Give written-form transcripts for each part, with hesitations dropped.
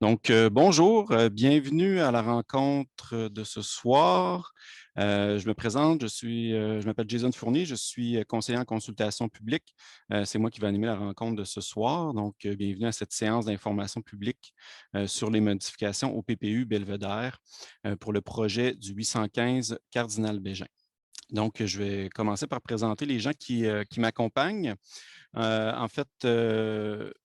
Bonjour, bienvenue à la rencontre de ce soir. Je me présente, je m'appelle Jason Fournier, je suis conseiller en consultation publique. C'est moi qui vais animer la rencontre de ce soir. Bienvenue à cette séance d'information publique sur les modifications au PPU Belvédère pour le projet du 815 Cardinal Bégin. Je vais commencer par présenter les gens qui m'accompagnent.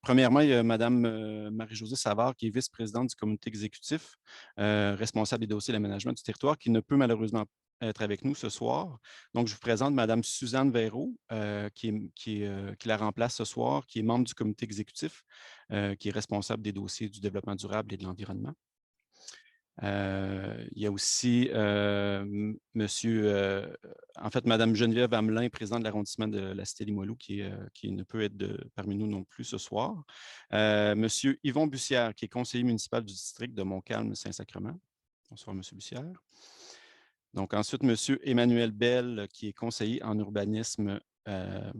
Premièrement, il y a Mme Marie-Josée Savard, qui est vice-présidente du comité exécutif, responsable des dossiers d'aménagement du territoire, qui ne peut malheureusement être avec nous ce soir. Donc, je vous présente Mme Suzanne Véraud, qui la remplace ce soir, qui est membre du comité exécutif, qui est responsable des dossiers du développement durable et de l'environnement. Il y a aussi Mme Geneviève Hamelin, présidente de l'arrondissement de la Cité-Limoilou, qui ne peut être parmi nous non plus ce soir. Monsieur Yvon Bussière, qui est conseiller municipal du district de Montcalm-Saint-Sacrement. Bonsoir, Monsieur Bussière. Donc, ensuite, Monsieur Emmanuel Bell, qui est conseiller en urbanisme à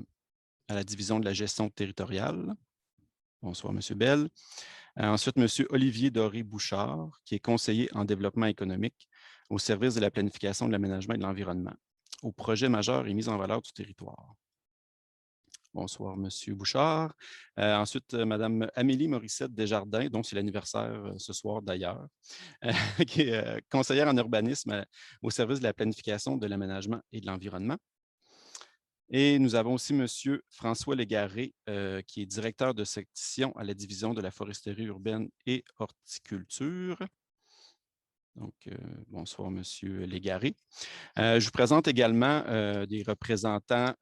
la division de la gestion territoriale. Bonsoir, Monsieur Bell. Ensuite, M. Olivier Doré-Bouchard, qui est conseiller en développement économique au service de la planification de l'aménagement et de l'environnement, au projet majeur et mise en valeur du territoire. Bonsoir, M. Bouchard. Ensuite, Mme Amélie Morissette Desjardins, dont c'est l'anniversaire ce soir d'ailleurs, qui est conseillère en urbanisme au service de la planification de l'aménagement et de l'environnement. Et nous avons aussi M. François Légaré, qui est directeur de section à la division de la foresterie urbaine et horticulture. Bonsoir, M. Légaré. Je vous présente également des représentants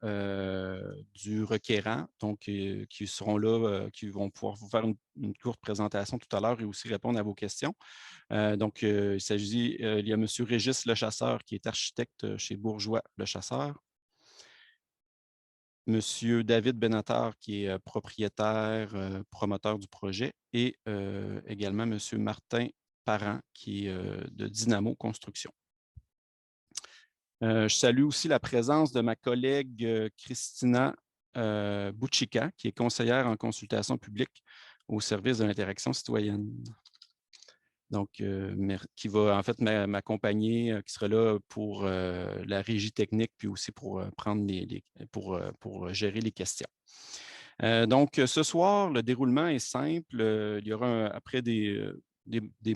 du requérant, qui seront là, qui vont pouvoir vous faire une courte présentation tout à l'heure et aussi répondre à vos questions. Il y a M. Régis Lechasseur, qui est architecte chez Bourgeois Lechasseur. Monsieur David Benatar, qui est propriétaire, promoteur du projet, et également Monsieur Martin Parent, qui est de Dynamo Construction. Je salue aussi la présence de ma collègue Christina Bouchika, qui est conseillère en consultation publique au service de l'interaction citoyenne. Qui va en fait m'accompagner, qui sera là pour la régie technique, puis aussi pour pour gérer les questions. Ce soir, le déroulement est simple. Il y aura après des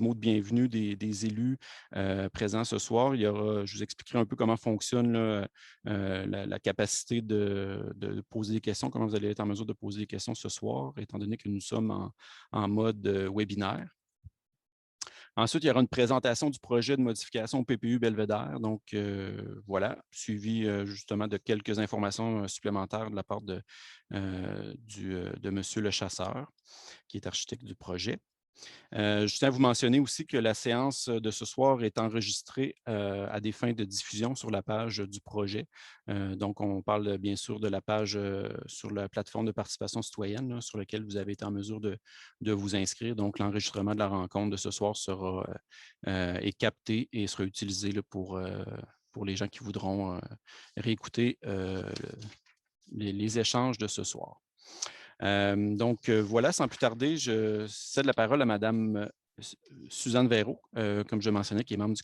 mots de bienvenue des élus présents ce soir. Je vous expliquerai un peu comment fonctionne là, la capacité de poser des questions, comment vous allez être en mesure de poser des questions ce soir, étant donné que nous sommes en mode webinaire. Ensuite, il y aura une présentation du projet de modification au PPU Belvédère. Voilà, suivi justement de quelques informations supplémentaires de la part de M. Lechasseur, qui est architecte du projet. Je tiens à vous mentionner aussi que la séance de ce soir est enregistrée à des fins de diffusion sur la page du projet. On parle bien sûr de la page sur la plateforme de participation citoyenne là, sur laquelle vous avez été en mesure de vous inscrire. Donc, l'enregistrement de la rencontre de ce soir est capté et sera utilisé là, pour les gens qui voudront réécouter les échanges de ce soir. Voilà, sans plus tarder, je cède la parole à Mme Suzanne Véraud, comme je mentionnais, qui est membre du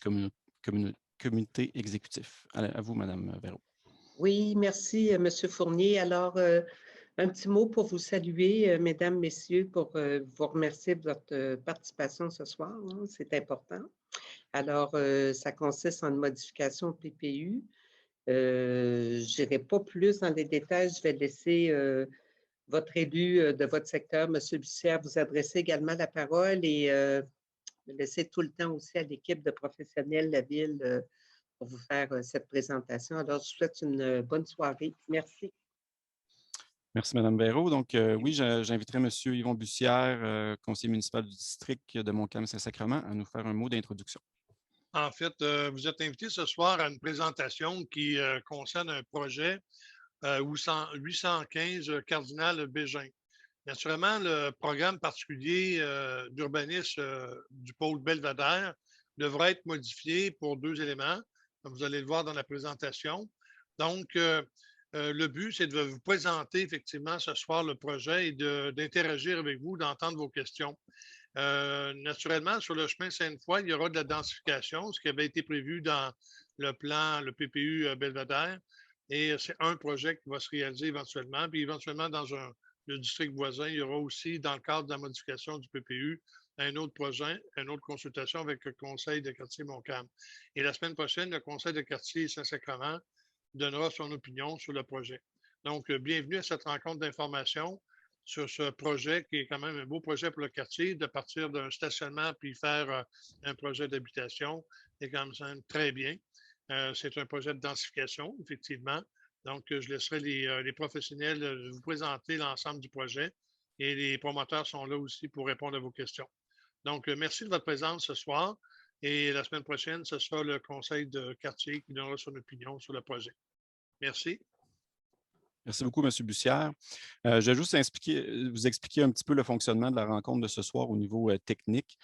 comité exécutif. À vous, Mme Véraud. Oui, merci, M. Fournier. Alors, un petit mot pour vous saluer, mesdames, messieurs, pour vous remercier de votre participation ce soir, hein, c'est important. Alors, ça consiste en une modification au PPU. Je n'irai pas plus dans les détails, je vais laisser votre élu de votre secteur, M. Bussière, vous adresser également la parole et laisser tout le temps aussi à l'équipe de professionnels de la ville pour vous faire cette présentation. Alors, je vous souhaite une bonne soirée. Merci. Merci, Mme Véraud. Oui, j'inviterai M. Yvon Bussière, conseiller municipal du district de Montcalm-Saint-Sacrement, à nous faire un mot d'introduction. En fait, vous êtes invité ce soir à une présentation qui concerne un projet 815 Cardinal Bégin. Naturellement, le programme particulier d'urbanisme du pôle Belvédère devra être modifié pour deux éléments, comme vous allez le voir dans la présentation. Donc, le but, c'est de vous présenter effectivement ce soir le projet et d'interagir avec vous, d'entendre vos questions. Naturellement, sur le chemin Sainte-Foy, il y aura de la densification, ce qui avait été prévu dans le plan, le PPU Belvédère. Et c'est un projet qui va se réaliser éventuellement. Puis éventuellement, dans le district voisin, il y aura aussi, dans le cadre de la modification du PPU, un autre projet, une autre consultation avec le conseil de quartier Montcalm. Et la semaine prochaine, le conseil de quartier Saint-Sacrement donnera son opinion sur le projet. Donc, bienvenue à cette rencontre d'information sur ce projet qui est quand même un beau projet pour le quartier, de partir d'un stationnement puis faire un projet d'habitation est quand même très bien. C'est un projet de densification, effectivement. Donc, je laisserai les professionnels vous présenter l'ensemble du projet et les promoteurs sont là aussi pour répondre à vos questions. Donc, merci de votre présence ce soir et la semaine prochaine, ce sera le conseil de quartier qui donnera son opinion sur le projet. Merci. Merci beaucoup, M. Bussière. Je vais juste vous expliquer un petit peu le fonctionnement de la rencontre de ce soir au niveau technique.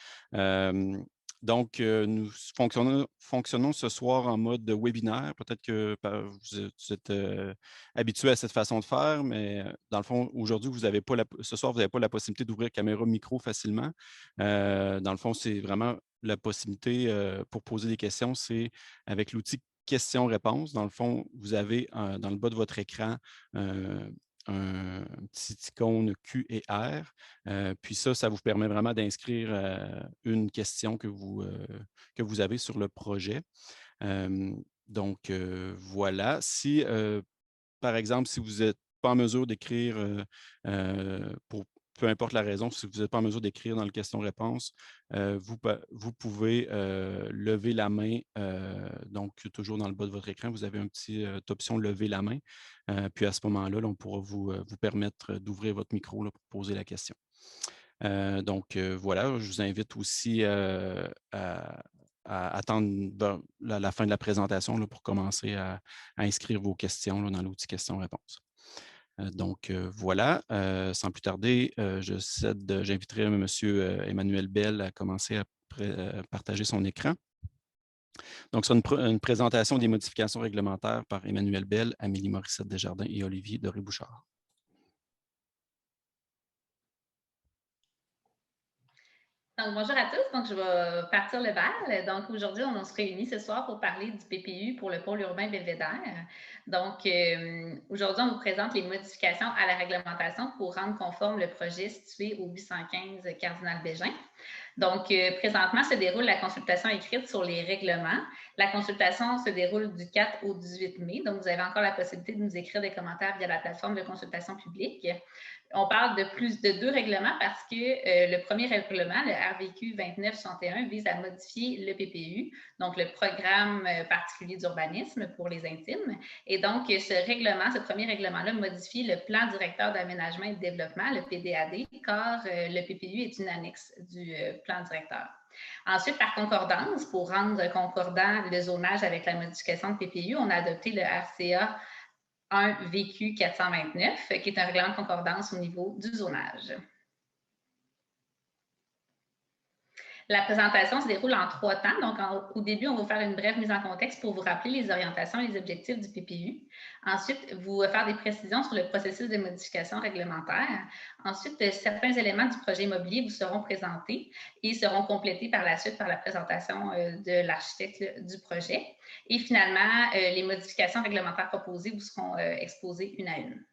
Donc, nous fonctionnons ce soir en mode webinaire. Peut-être que vous êtes habitué à cette façon de faire, mais dans le fond, aujourd'hui, ce soir, vous n'avez pas la possibilité d'ouvrir caméra, micro facilement. Dans le fond, c'est vraiment la possibilité pour poser des questions, c'est avec l'outil questions-réponses. Dans le fond, vous avez dans le bas de votre écran un petit icône Q et R. Puis ça vous permet vraiment d'inscrire une question que vous avez sur le projet. Donc, voilà. Si, par exemple, si vous n'êtes pas en mesure d'écrire pour peu importe la raison, si vous n'êtes pas en mesure d'écrire dans le question-réponse, vous pouvez lever la main. Donc, toujours dans le bas de votre écran, vous avez une petite option « Lever la main ». Puis à ce moment-là, on pourra vous permettre d'ouvrir votre micro là, pour poser la question. Donc, voilà, je vous invite aussi à attendre la fin de la présentation là, pour commencer à inscrire vos questions là, dans l'outil questions-réponses. Donc, voilà, sans plus tarder, j'inviterai M. Emmanuel Bell à commencer à partager son écran. Donc, ce sera une présentation des modifications réglementaires par Emmanuel Bell, Amélie Morissette Desjardins et Olivier Doré-Bouchard. Donc, bonjour à tous. Donc, je vais partir le bal. Donc, aujourd'hui, on se réunit ce soir pour parler du PPU pour le pôle urbain Belvédère. Donc, aujourd'hui, on vous présente les modifications à la réglementation pour rendre conforme le projet situé au 815 Cardinal Bégin. Donc, présentement, se déroule la consultation écrite sur les règlements. La consultation se déroule du 4 au 18 mai. Donc, vous avez encore la possibilité de nous écrire des commentaires via la plateforme de consultation publique. On parle de plus de 2 règlements parce que le premier règlement, le RVQ 2961, vise à modifier le PPU, donc le programme particulier d'urbanisme pour les intimes. Et donc, ce premier règlement-là modifie le plan directeur d'aménagement et de développement, le PDAD, car le PPU est une annexe du plan directeur. Ensuite, par concordance, pour rendre concordant le zonage avec la modification de PPU, on a adopté le RCA 1 VQ 429, qui est un règlement de concordance au niveau du zonage. La présentation se déroule en 3 temps. Donc, au début, on va vous faire une brève mise en contexte pour vous rappeler les orientations et les objectifs du PPU. Ensuite, vous faire des précisions sur le processus de modification réglementaire. Ensuite, certains éléments du projet immobilier vous seront présentés et seront complétés par la suite par la présentation de l'architecte du projet. Et finalement, les modifications réglementaires proposées vous seront exposées une à une.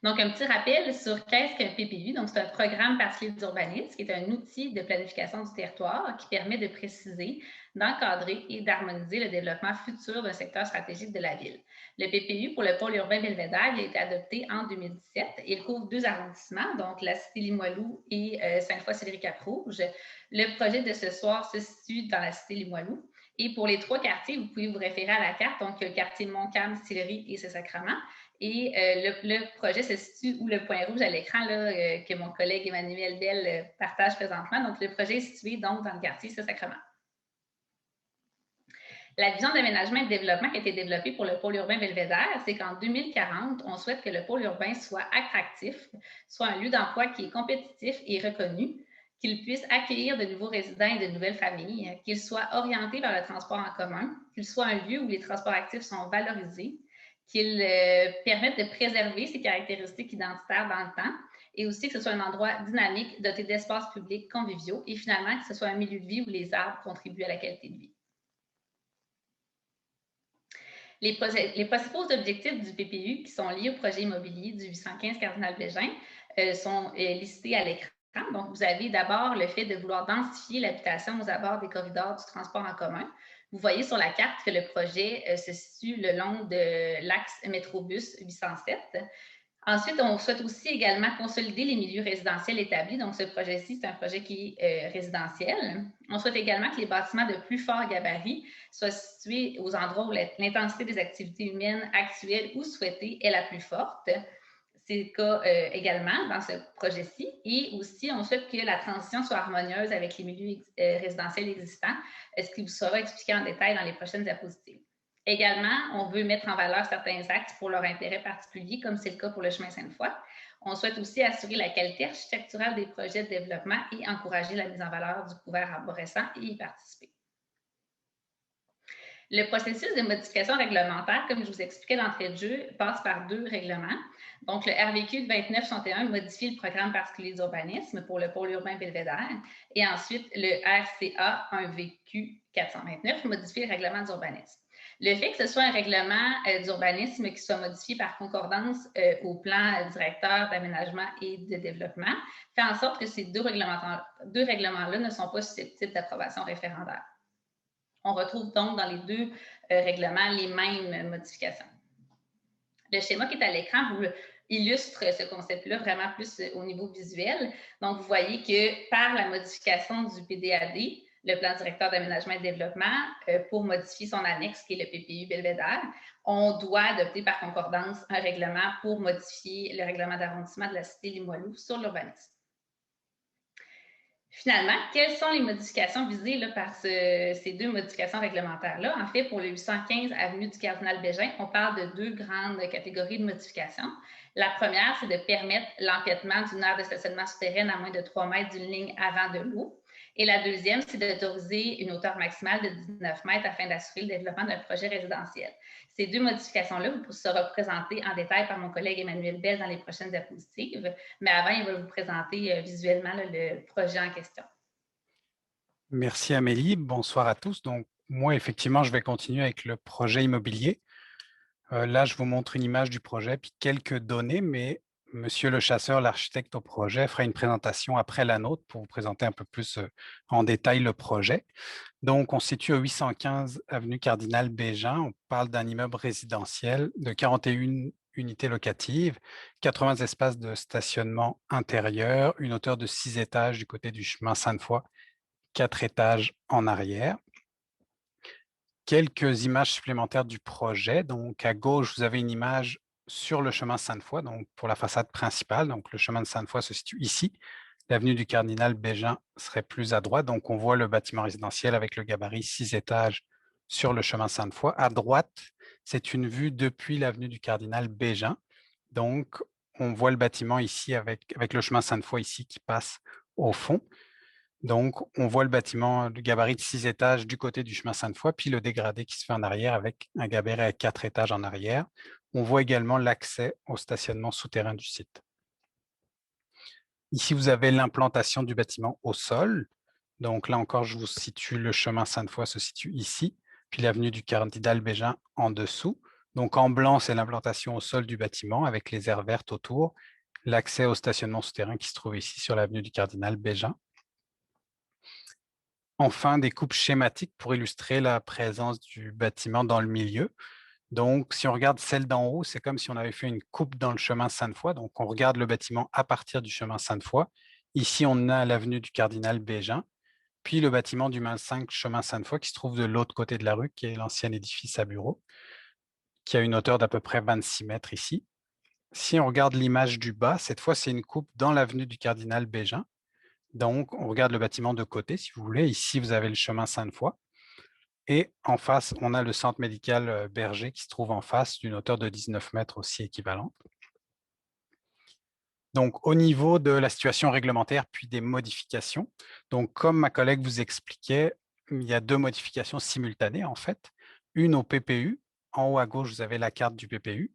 Donc, un petit rappel sur qu'est-ce qu'un PPU. Donc, c'est un programme particulier d'urbanisme qui est un outil de planification du territoire qui permet de préciser, d'encadrer et d'harmoniser le développement futur d'un secteur stratégique de la ville. Le PPU pour le pôle urbain Belvédère a été adopté en 2017. Il couvre 2 arrondissements, donc la cité Limoilou et Sainte-Foy-Sillery-Cap-Rouge. Le projet de ce soir se situe dans la cité Limoilou. Et pour les 3 quartiers, vous pouvez vous référer à la carte, donc le quartier Montcalm, Sillery et Saint-Sacrement. Et le projet se situe où le point rouge à l'écran que mon collègue Emmanuel Bell partage présentement. Donc, le projet est situé donc dans le quartier Saint-Sacrement. La vision d'aménagement et de développement qui a été développée pour le pôle urbain Belvédère, c'est qu'en 2040, on souhaite que le pôle urbain soit attractif, soit un lieu d'emploi qui est compétitif et reconnu, qu'il puisse accueillir de nouveaux résidents et de nouvelles familles, qu'il soit orienté vers le transport en commun, qu'il soit un lieu où les transports actifs sont valorisés, qu'il permette de préserver ses caractéristiques identitaires dans le temps et aussi que ce soit un endroit dynamique, doté d'espaces publics conviviaux et finalement que ce soit un milieu de vie où les arbres contribuent à la qualité de vie. Les principaux objectifs du PPU qui sont liés au projet immobilier du 815 Cardinal Bégin sont listés à l'écran. Donc, vous avez d'abord le fait de vouloir densifier l'habitation aux abords des corridors du transport en commun. Vous voyez sur la carte que le projet se situe le long de l'axe Métrobus 807. Ensuite, on souhaite aussi également consolider les milieux résidentiels établis. Donc, ce projet-ci, c'est un projet qui est résidentiel. On souhaite également que les bâtiments de plus fort gabarit soient situés aux endroits où l'intensité des activités humaines actuelles ou souhaitées est la plus forte. C'est le cas également dans ce projet-ci. Et aussi, on souhaite que la transition soit harmonieuse avec les milieux résidentiels existants, ce qui vous sera expliqué en détail dans les prochaines diapositives. Également, on veut mettre en valeur certains axes pour leur intérêt particulier, comme c'est le cas pour le chemin Sainte-Foy. On souhaite aussi assurer la qualité architecturale des projets de développement et encourager la mise en valeur du couvert arborescent et y participer. Le processus de modification réglementaire, comme je vous expliquais d'entrée de jeu, passe par 2 règlements. Donc, le RVQ 2961 modifie le programme particulier d'urbanisme pour le pôle urbain Belvédère. Et ensuite, le RCA 1VQ 429 modifie le règlement d'urbanisme. Le fait que ce soit un règlement d'urbanisme qui soit modifié par concordance au plan directeur d'aménagement et de développement fait en sorte que ces deux règlements-là ne sont pas susceptibles d'approbation référendaire. On retrouve donc dans les 2 règlements les mêmes modifications. Le schéma qui est à l'écran vous illustre ce concept-là vraiment plus au niveau visuel. Donc, vous voyez que par la modification du PDAD, le plan directeur d'aménagement et de développement, pour modifier son annexe, qui est le PPU Belvédère, on doit adopter par concordance un règlement pour modifier le règlement d'arrondissement de la cité Limoilou sur l'urbanisme. Finalement, quelles sont les modifications visées là, par ces 2 modifications réglementaires-là? En fait, pour le 815 avenue du Cardinal Bégin, on parle de 2 grandes catégories de modifications. La première, c'est de permettre l'empiètement d'une aire de stationnement souterraine à moins de 3 mètres d'une ligne avant de l'eau. Et la deuxième, c'est d'autoriser une hauteur maximale de 19 mètres afin d'assurer le développement d'un projet résidentiel. Ces 2 modifications-là seront présentées en détail par mon collègue Emmanuel Bell dans les prochaines diapositives, mais avant, il va vous présenter visuellement là, le projet en question. Merci Amélie, bonsoir à tous. Donc, moi, effectivement, je vais continuer avec le projet immobilier. Là, je vous montre une image du projet, puis quelques données, mais Monsieur le chasseur, l'architecte au projet, fera une présentation après la nôtre pour vous présenter un peu plus en détail le projet. Donc, on se situe au 815 avenue Cardinal Bégin. On parle d'un immeuble résidentiel de 41 unités locatives, 80 espaces de stationnement intérieur, une hauteur de 6 étages du côté du chemin Sainte-Foy, 4 étages en arrière. Quelques images supplémentaires du projet. Donc, à gauche, vous avez une image sur le chemin Sainte-Foy, donc pour la façade principale. Donc, le chemin de Sainte-Foy se situe ici. L'avenue du Cardinal Bégin serait plus à droite. Donc, on voit le bâtiment résidentiel avec le gabarit 6 étages sur le chemin Sainte-Foy. À droite, c'est une vue depuis l'avenue du Cardinal Bégin. Donc, on voit le bâtiment ici avec le chemin Sainte-Foy ici qui passe au fond. Donc, on voit le bâtiment de gabarit de 6 étages du côté du chemin Sainte-Foy, puis le dégradé qui se fait en arrière avec un gabarit à 4 étages en arrière. On voit également l'accès au stationnement souterrain du site. Ici, vous avez l'implantation du bâtiment au sol. Donc là encore, je vous situe le chemin Sainte-Foy se situe ici, puis l'avenue du Cardinal Bégin en dessous. Donc en blanc, c'est l'implantation au sol du bâtiment avec les aires vertes autour, l'accès au stationnement souterrain qui se trouve ici sur l'avenue du Cardinal Bégin. Enfin, des coupes schématiques pour illustrer la présence du bâtiment dans le milieu. Donc, si on regarde celle d'en haut, c'est comme si on avait fait une coupe dans le chemin Sainte-Foy. Donc, on regarde le bâtiment à partir du chemin Sainte-Foy. Ici, on a l'avenue du Cardinal Bégin, puis le bâtiment du 5 chemin Sainte-Foy qui se trouve de l'autre côté de la rue, qui est l'ancien édifice à bureaux, qui a une hauteur d'à peu près 26 mètres ici. Si on regarde l'image du bas, cette fois, c'est une coupe dans l'avenue du Cardinal Bégin. Donc, on regarde le bâtiment de côté, si vous voulez. Ici, vous avez le chemin Sainte-Foy. Et en face, on a le centre médical Berger qui se trouve en face d'une hauteur de 19 mètres aussi équivalente. Donc, au niveau de la situation réglementaire, puis des modifications, donc comme ma collègue vous expliquait, il y a 2 modifications simultanées en fait. Une au PPU. En haut à gauche, vous avez la carte du PPU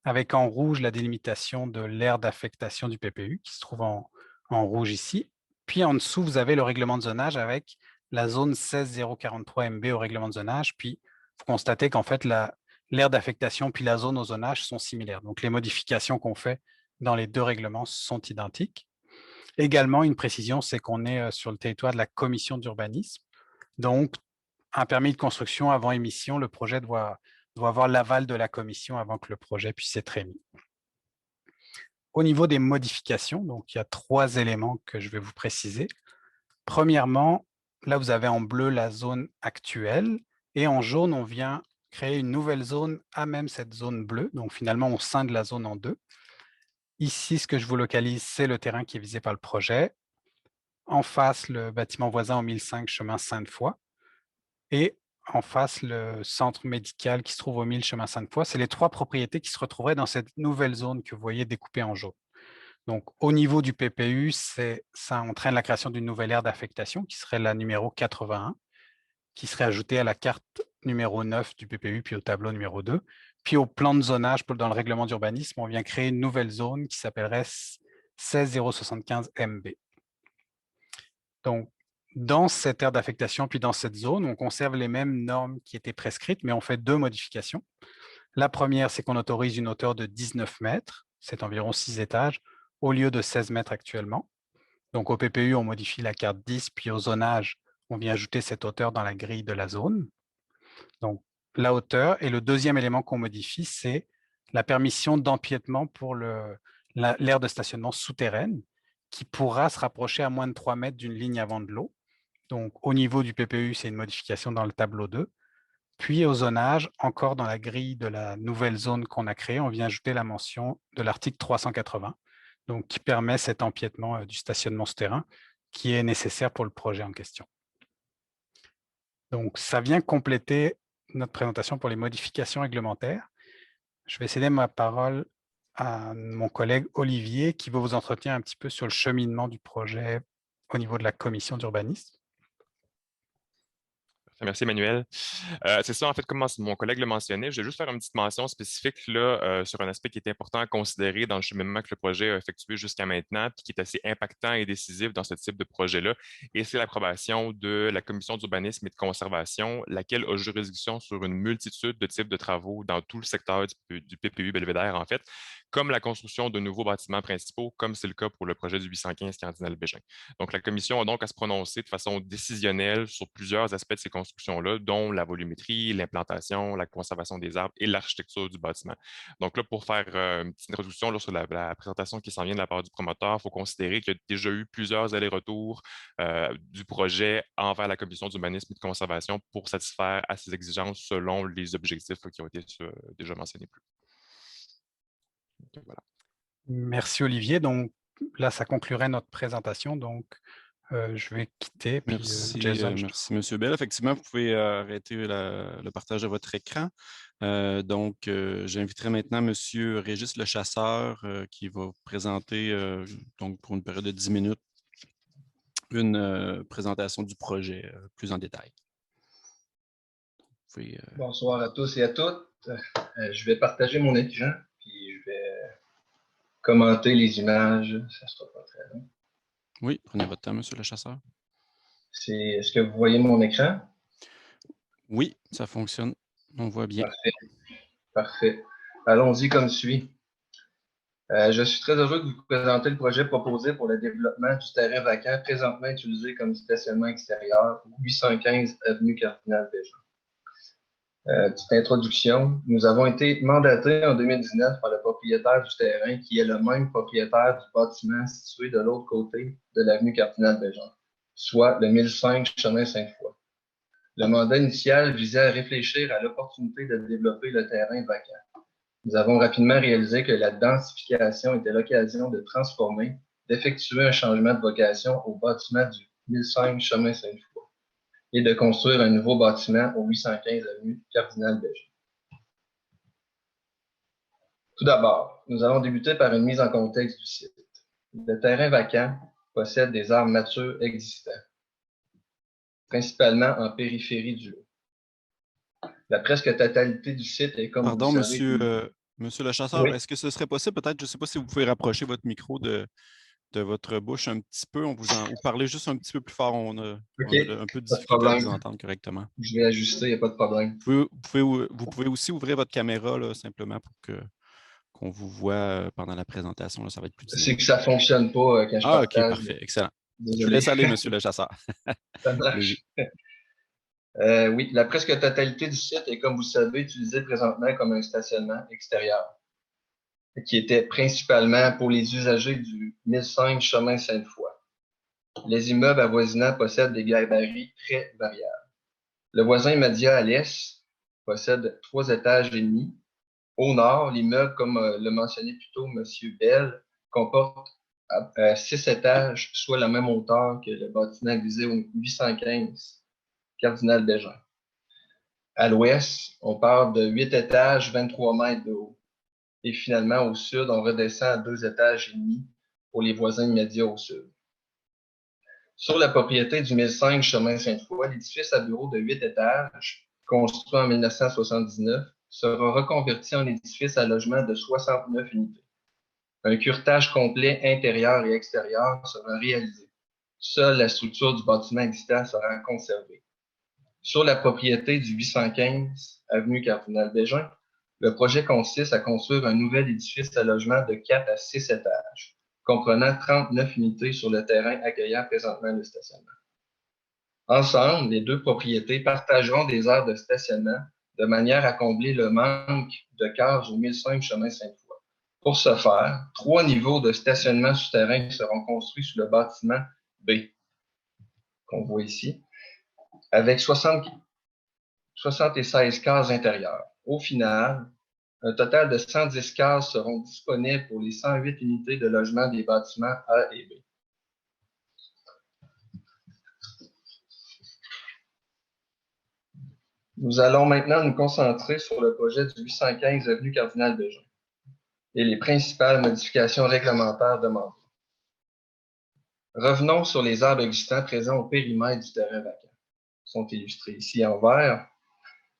avec en rouge la délimitation de l'aire d'affectation du PPU, qui se trouve en rouge ici. Puis en dessous, vous avez le règlement de zonage avec la zone 16043 MB au règlement de zonage. Puis, vous constatez qu'en fait, l'aire d'affectation puis la zone au zonage sont similaires. Donc, les modifications qu'on fait dans les deux règlements sont identiques. Également, une précision, c'est qu'on est sur le territoire de la commission d'urbanisme. Donc, un permis de construction avant émission, le projet doit avoir l'aval de la commission avant que le projet puisse être émis. Au niveau des modifications, donc il y a 3 éléments que je vais vous préciser. Premièrement, là, vous avez en bleu la zone actuelle et en jaune, on vient créer une nouvelle zone à même cette zone bleue. Donc, finalement, on scinde la zone en 2. Ici, ce que je vous localise, c'est le terrain qui est visé par le projet. En face, le bâtiment voisin au 1005 chemin Sainte-Foy. Et en face, le centre médical qui se trouve au 1000 chemin Sainte-Foy. C'est les 3 propriétés qui se retrouveraient dans cette nouvelle zone que vous voyez découpée en jaune. Donc, au niveau du PPU, ça entraîne la création d'une nouvelle aire d'affectation qui serait la numéro 81, qui serait ajoutée à la carte numéro 9 du PPU, puis au tableau numéro 2. Puis au plan de zonage, dans le règlement d'urbanisme, on vient créer une nouvelle zone qui s'appellerait 16075 MB. Donc, dans cette aire d'affectation, puis dans cette zone, on conserve les mêmes normes qui étaient prescrites, mais on fait 2 modifications. La première, c'est qu'on autorise une hauteur de 19 mètres, c'est environ 6 étages, au lieu de 16 mètres actuellement. Donc, au PPU, on modifie la carte 10, puis au zonage, on vient ajouter cette hauteur dans la grille de la zone. Donc, la hauteur. Et le deuxième élément qu'on modifie, c'est la permission d'empiètement pour l'aire de stationnement souterraine, qui pourra se rapprocher à moins de 3 mètres d'une ligne avant de l'eau. Donc, au niveau du PPU, c'est une modification dans le tableau 2. Puis, au zonage, encore dans la grille de la nouvelle zone qu'on a créée, on vient ajouter la mention de l'article 380, donc qui permet cet empiètement du stationnement souterrain qui est nécessaire pour le projet en question. Donc, ça vient compléter notre présentation pour les modifications réglementaires. Je vais céder ma parole à mon collègue Olivier qui va vous entretenir un petit peu sur le cheminement du projet au niveau de la commission d'urbanisme. Merci, Emmanuel. C'est ça, en fait, comme mon collègue le mentionnait, je vais juste faire une petite mention spécifique là, sur un aspect qui est important à considérer dans le cheminement que le projet a effectué jusqu'à maintenant, puis qui est assez impactant et décisif dans ce type de projet-là, et c'est l'approbation de la Commission d'urbanisme et de conservation, laquelle a juridiction sur une multitude de types de travaux dans tout le secteur du PPU Belvédère, en fait, comme la construction de nouveaux bâtiments principaux, comme c'est le cas pour le projet du 815 Cardinal Bégin. Donc, la Commission a donc à se prononcer de façon décisionnelle sur plusieurs aspects de ces constructions-là, dont la volumétrie, l'implantation, la conservation des arbres et l'architecture du bâtiment. Donc là, pour faire une petite introduction là, sur la présentation qui s'en vient de la part du promoteur, il faut considérer qu'il y a déjà eu plusieurs allers-retours du projet envers la Commission d'urbanisme et de conservation pour satisfaire à ces exigences selon les objectifs qui ont été déjà mentionnés plus. Voilà. Merci Olivier. Donc là, ça conclurait notre présentation. Donc, je vais quitter. Puis, merci, Jason, merci M. Bell. Effectivement, vous pouvez arrêter le partage de votre écran. J'inviterai maintenant M. Régis Le Chasseur qui va vous présenter donc pour une période de 10 minutes une présentation du projet plus en détail. Bonsoir à tous et à toutes. Je vais partager mon écran, puis je vais commenter les images. Ça ne sera pas très long. Oui, prenez votre temps, M. Le Chasseur. Est-ce que vous voyez mon écran? Oui, ça fonctionne. On voit bien. Parfait. Parfait. Allons-y comme suit. Je suis très heureux de vous présenter le projet proposé pour le développement du terrain vacant présentement utilisé comme stationnement extérieur, 815 avenue Cardinal Bégin. Petite introduction. Nous avons été mandatés en 2019 par le propriétaire du terrain, qui est le même propriétaire du bâtiment situé de l'autre côté de l'avenue Cardinal Bégin, soit le 1005 chemin Sainte-Foy. Le mandat initial visait à réfléchir à l'opportunité de développer le terrain vacant. Nous avons rapidement réalisé que la densification était l'occasion de transformer, d'effectuer un changement de vocation au bâtiment du 1005 chemin Sainte-Foy et de construire un nouveau bâtiment au 815 avenue Cardinal Bégin. Tout d'abord, nous allons débuter par une mise en contexte du site. Le terrain vacant possède des arbres matures existants, principalement en périphérie du lot. La presque totalité du site est comme Pardon, monsieur Monsieur le chasseur, Oui. est-ce que ce serait possible, peut-être, je ne sais pas si vous pouvez rapprocher votre micro de votre bouche un petit peu, ou parler juste un petit peu plus fort, on a OK, un peu de pas de difficulté à vous problème. entendre correctement. Je vais ajuster, il n'y a pas de problème. Vous pouvez aussi ouvrir votre caméra là, simplement pour qu'on vous voit pendant la présentation. Là, ça va être plus C'est dynamique. que ça ne fonctionne pas quand je Ah, OK, partage. parfait, excellent. Je vous Désolé. laisse aller, monsieur le chasseur. Ça Allez-y. marche. Oui, la presque totalité du site est, comme vous le savez, utilisée présentement comme un stationnement extérieur, qui était principalement pour les usagers du 1005 chemin Sainte-Foy. Les immeubles avoisinants possèdent des gabarits très variables. Le voisin immédiat à l'est possède 3 étages et demi. Au nord, l'immeuble, comme le mentionnait plus tôt M. Bell, comporte 6 étages, soit la même hauteur que le bâtiment visé au 815 Cardinal Bégin. À l'ouest, on part de 8 étages, 23 mètres de haut. Et finalement, au sud, on redescend à 2 étages et demi pour les voisins immédiats au sud. Sur la propriété du 1005 chemin Sainte-Foy, l'édifice à bureaux de 8 étages, construit en 1979, sera reconverti en édifice à logement de 69 unités. Un curetage complet intérieur et extérieur sera réalisé. Seule la structure du bâtiment existant sera conservée. Sur la propriété du 815 avenue Cardinal Bégin, le projet consiste à construire un nouvel édifice à logement de 4 à 6 étages, comprenant 39 unités sur le terrain accueillant présentement le stationnement. Ensemble, les deux propriétés partageront des aires de stationnement de manière à combler le manque de cases au 1005 chemin Sainte-Foy. Pour ce faire, 3 niveaux de stationnement souterrain seront construits sous le bâtiment B, qu'on voit ici, avec 76 cases intérieures. Au final, un total de 110 cases seront disponibles pour les 108 unités de logement des bâtiments A et B. Nous allons maintenant nous concentrer sur le projet du 815 avenue Cardinal Bégin et les principales modifications réglementaires demandées. Revenons sur les arbres existants présents au périmètre du terrain vacant. Ils sont illustrés ici en vert.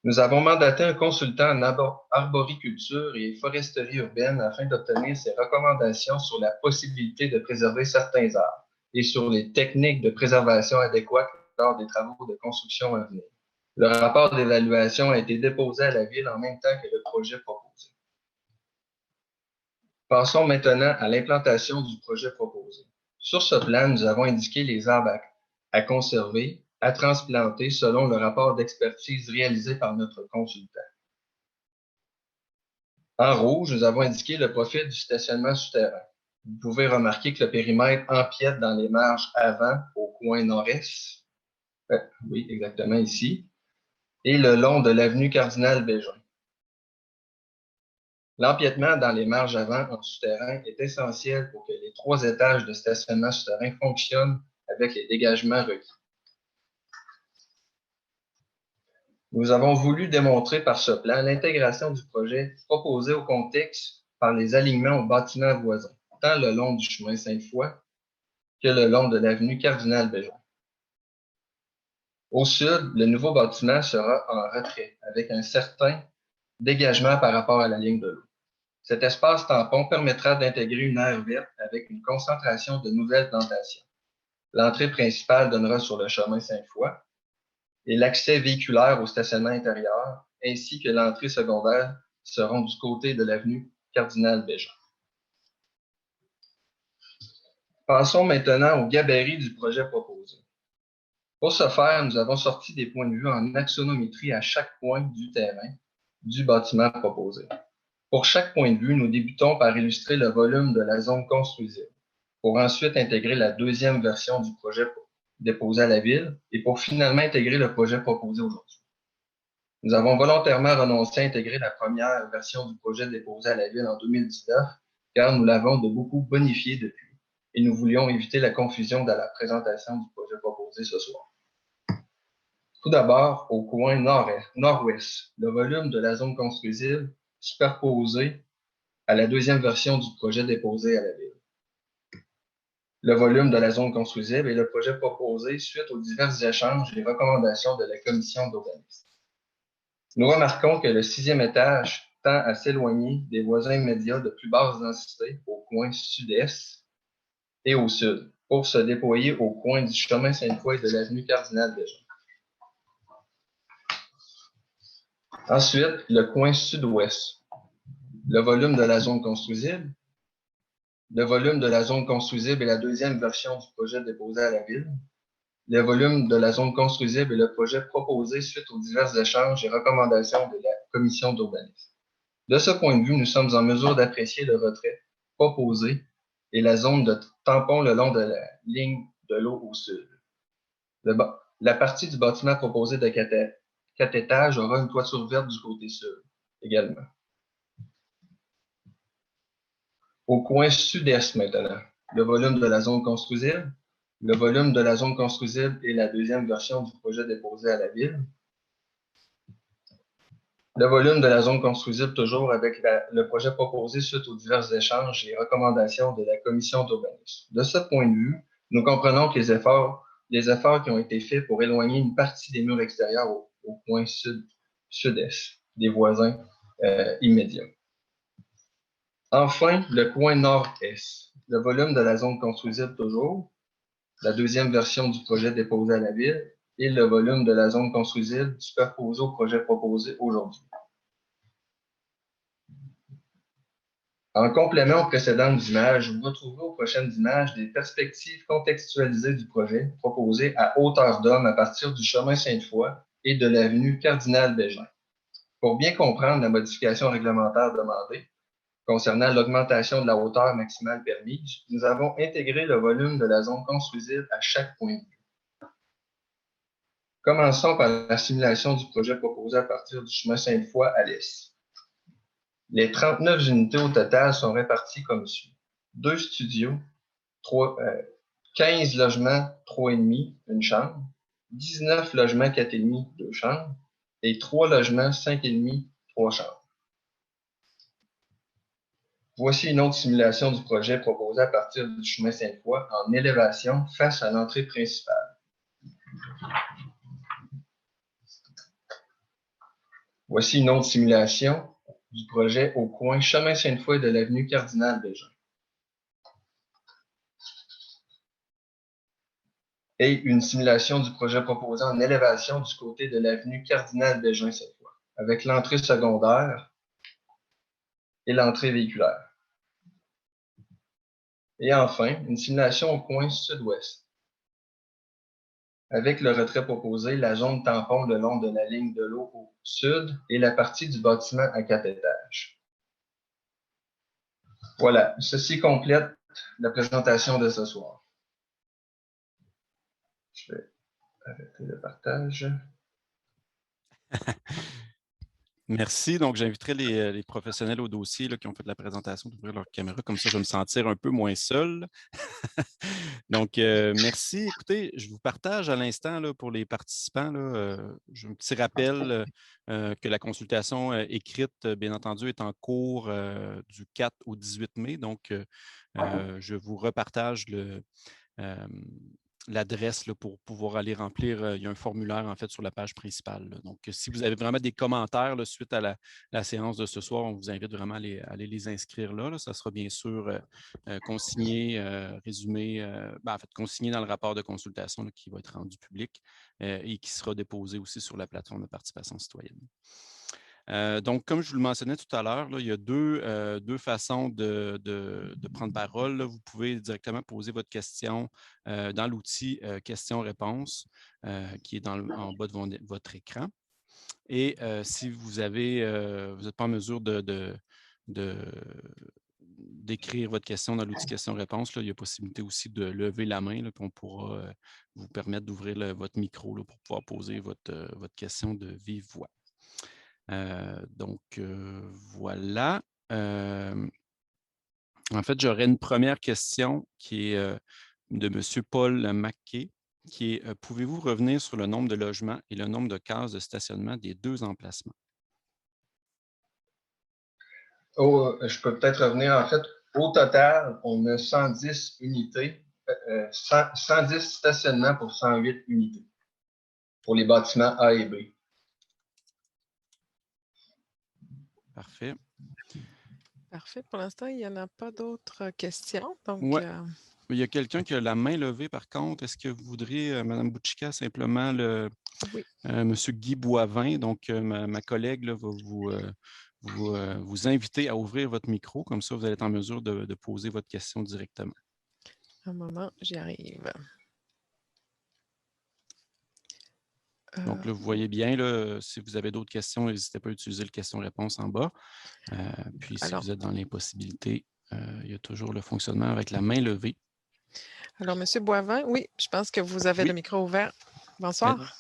Nous avons mandaté un consultant en arboriculture et foresterie urbaine afin d'obtenir ses recommandations sur la possibilité de préserver certains arbres et sur les techniques de préservation adéquates lors des travaux de construction à venir. Le rapport d'évaluation a été déposé à la Ville en même temps que le projet proposé. Passons maintenant à l'implantation du projet proposé. Sur ce plan, nous avons indiqué les arbres à conserver, à transplanter selon le rapport d'expertise réalisé par notre consultant. En rouge, nous avons indiqué le profil du stationnement souterrain. Vous pouvez remarquer que le périmètre empiète dans les marges avant au coin nord-est. Oui, exactement ici. Et le long de l'avenue Cardinal Bégin. L'empiètement dans les marges avant en souterrain est essentiel pour que les 3 étages de stationnement souterrain fonctionnent avec les dégagements requis. Nous avons voulu démontrer par ce plan l'intégration du projet proposé au contexte par les alignements aux bâtiments voisins, tant le long du chemin Sainte-Foy que le long de l'avenue Cardinal Bégin. Au sud, le nouveau bâtiment sera en retrait, avec un certain dégagement par rapport à la ligne de l'eau. Cet espace tampon permettra d'intégrer une aire verte avec une concentration de nouvelles plantations. L'entrée principale donnera sur le chemin Sainte-Foy et l'accès véhiculaire au stationnement intérieur, ainsi que l'entrée secondaire, seront du côté de l'avenue Cardinal Bégin. Passons maintenant au gabarit du projet proposé. Pour ce faire, nous avons sorti des points de vue en axonométrie à chaque point du terrain du bâtiment proposé. Pour chaque point de vue, nous débutons par illustrer le volume de la zone construisible, pour ensuite intégrer la deuxième version du projet déposé à la Ville et pour finalement intégrer le projet proposé aujourd'hui. Nous avons volontairement renoncé à intégrer la première version du projet déposé à la Ville en 2019, car nous l'avons de beaucoup bonifié depuis et nous voulions éviter la confusion dans la présentation du projet proposé ce soir. Tout d'abord, au coin nord-ouest, le volume de la zone construisible superposé à la deuxième version du projet déposé à la Ville. Le volume de la zone construisible est le projet proposé suite aux divers échanges et recommandations de la commission d'urbanisme. Nous remarquons que le 6e étage tend à s'éloigner des voisins immédiats de plus basse densité au coin sud-est et au sud, pour se déployer au coin du chemin Sainte-Foy et de l'avenue Cardinal-Bégin. Ensuite, le coin sud-ouest. Le volume de la zone construisible. Le volume de la zone construisible est la deuxième version du projet déposé à la Ville. Le volume de la zone construisible est le projet proposé suite aux divers échanges et recommandations de la Commission d'urbanisme. De ce point de vue, nous sommes en mesure d'apprécier le retrait proposé et la zone de tampon le long de la ligne de l'eau au sud. La partie du bâtiment proposé de 4 étages aura une toiture verte du côté sud également. Au coin sud-est maintenant, le volume de la zone construisible. Le volume de la zone construisible est la deuxième version du projet déposé à la Ville. Le volume de la zone construisible, toujours avec le projet proposé suite aux divers échanges et recommandations de la Commission d'urbanisme. De ce point de vue, nous comprenons que les efforts qui ont été faits pour éloigner une partie des murs extérieurs au coin sud-est des voisins immédiats. Enfin, le coin nord-est. Le volume de la zone construisible, toujours, la deuxième version du projet déposé à la Ville, et le volume de la zone construisible superposé au projet proposé aujourd'hui. En complément aux précédentes images, vous retrouvez aux prochaines images des perspectives contextualisées du projet proposé à hauteur d'homme à partir du chemin Sainte-Foy et de l'avenue Cardinal-Bégin. Pour bien comprendre la modification réglementaire demandée concernant l'augmentation de la hauteur maximale permise, nous avons intégré le volume de la zone construisible à chaque point de vue. Commençons par la simulation du projet proposé à partir du chemin Sainte-Foy à l'est. Les 39 unités au total sont réparties comme suit. 2 studios, 15 logements 3,5, une chambre, 19 logements 4,5, 2 chambres, et 3 logements 5,5, 3 chambres. Voici une autre simulation du projet proposé à partir du chemin Sainte-Foy en élévation face à l'entrée principale. Voici une autre simulation du projet au coin chemin Sainte-Foy de l'avenue Cardinal-Bégin. Et une simulation du projet proposé en élévation du côté de l'avenue Cardinal-Bégin cette fois, avec l'entrée secondaire et l'entrée véhiculaire. Et enfin, une simulation au coin sud-ouest. Avec le retrait proposé, la zone tampon le long de la ligne de l'eau au sud et la partie du bâtiment à 4 étages. Voilà, ceci complète la présentation de ce soir. Je vais arrêter le partage. Merci. Donc, j'inviterai les professionnels au dossier là, qui ont fait la présentation d'ouvrir leur caméra. Comme ça, je vais me sentir un peu moins seul. Donc, merci. Écoutez, je vous partage à l'instant pour les participants. J'ai un petit rappel que la consultation écrite, bien entendu, est en cours du 4 au 18 mai. Donc, je vous repartage l'adresse pour pouvoir aller remplir. Il y a un formulaire, en fait, sur la page principale. Donc, si vous avez vraiment des commentaires suite à la séance de ce soir, on vous invite vraiment à aller les inscrire là. Ça sera bien sûr consigné, résumé, en fait, consigné dans le rapport de consultation qui va être rendu public et qui sera déposé aussi sur la plateforme de participation citoyenne. Donc, comme je vous le mentionnais tout à l'heure, il y a deux façons de prendre parole. Vous pouvez directement poser votre question dans l'outil questions-réponses qui est en bas de votre écran. Et si vous n'êtes pas en mesure d'écrire votre question dans l'outil questions-réponses, il y a possibilité aussi de lever la main, puis on pourra vous permettre d'ouvrir votre micro pour pouvoir poser votre question de vive voix. Voilà. En fait, j'aurais une première question qui est de M. Paul Maquet, qui est pouvez-vous revenir sur le nombre de logements et le nombre de cases de stationnement des 2 emplacements? Je peux peut-être revenir. En fait, au total, on a 110 unités, 110 stationnements pour 108 unités pour les bâtiments A et B. Parfait. Parfait. Pour l'instant, il n'y en a pas d'autres questions. Donc, Ouais. Il y a quelqu'un qui a la main levée, par contre. Est-ce que vous voudriez, Mme Bouchika, simplement oui. M. Guy Boivin, donc ma collègue là, va vous inviter à ouvrir votre micro. Comme ça, vous allez être en mesure de poser votre question directement. Un moment, j'y arrive. Donc là, vous voyez bien, là, si vous avez d'autres questions, n'hésitez pas à utiliser le question-réponse en bas. Puis si vous êtes dans l'impossibilité, il y a toujours le fonctionnement avec la main levée. Alors, M. Boivin, oui, je pense que vous avez le micro ouvert. Bonsoir.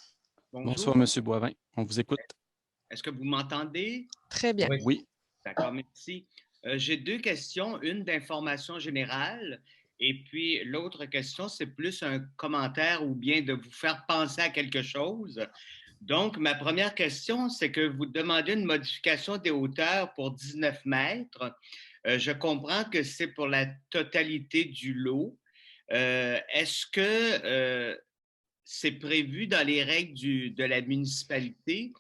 Bonsoir, M. Boivin. On vous écoute. Est-ce que vous m'entendez? Très bien. Oui. D'accord, merci. J'ai deux questions, une d'information générale et puis l'autre question, c'est plus un commentaire ou bien de vous faire penser à quelque chose. Donc, ma première question, c'est que vous demandez une modification des hauteurs pour 19 mètres. Je comprends que c'est pour la totalité du lot. Est-ce que c'est prévu dans les règles de la municipalité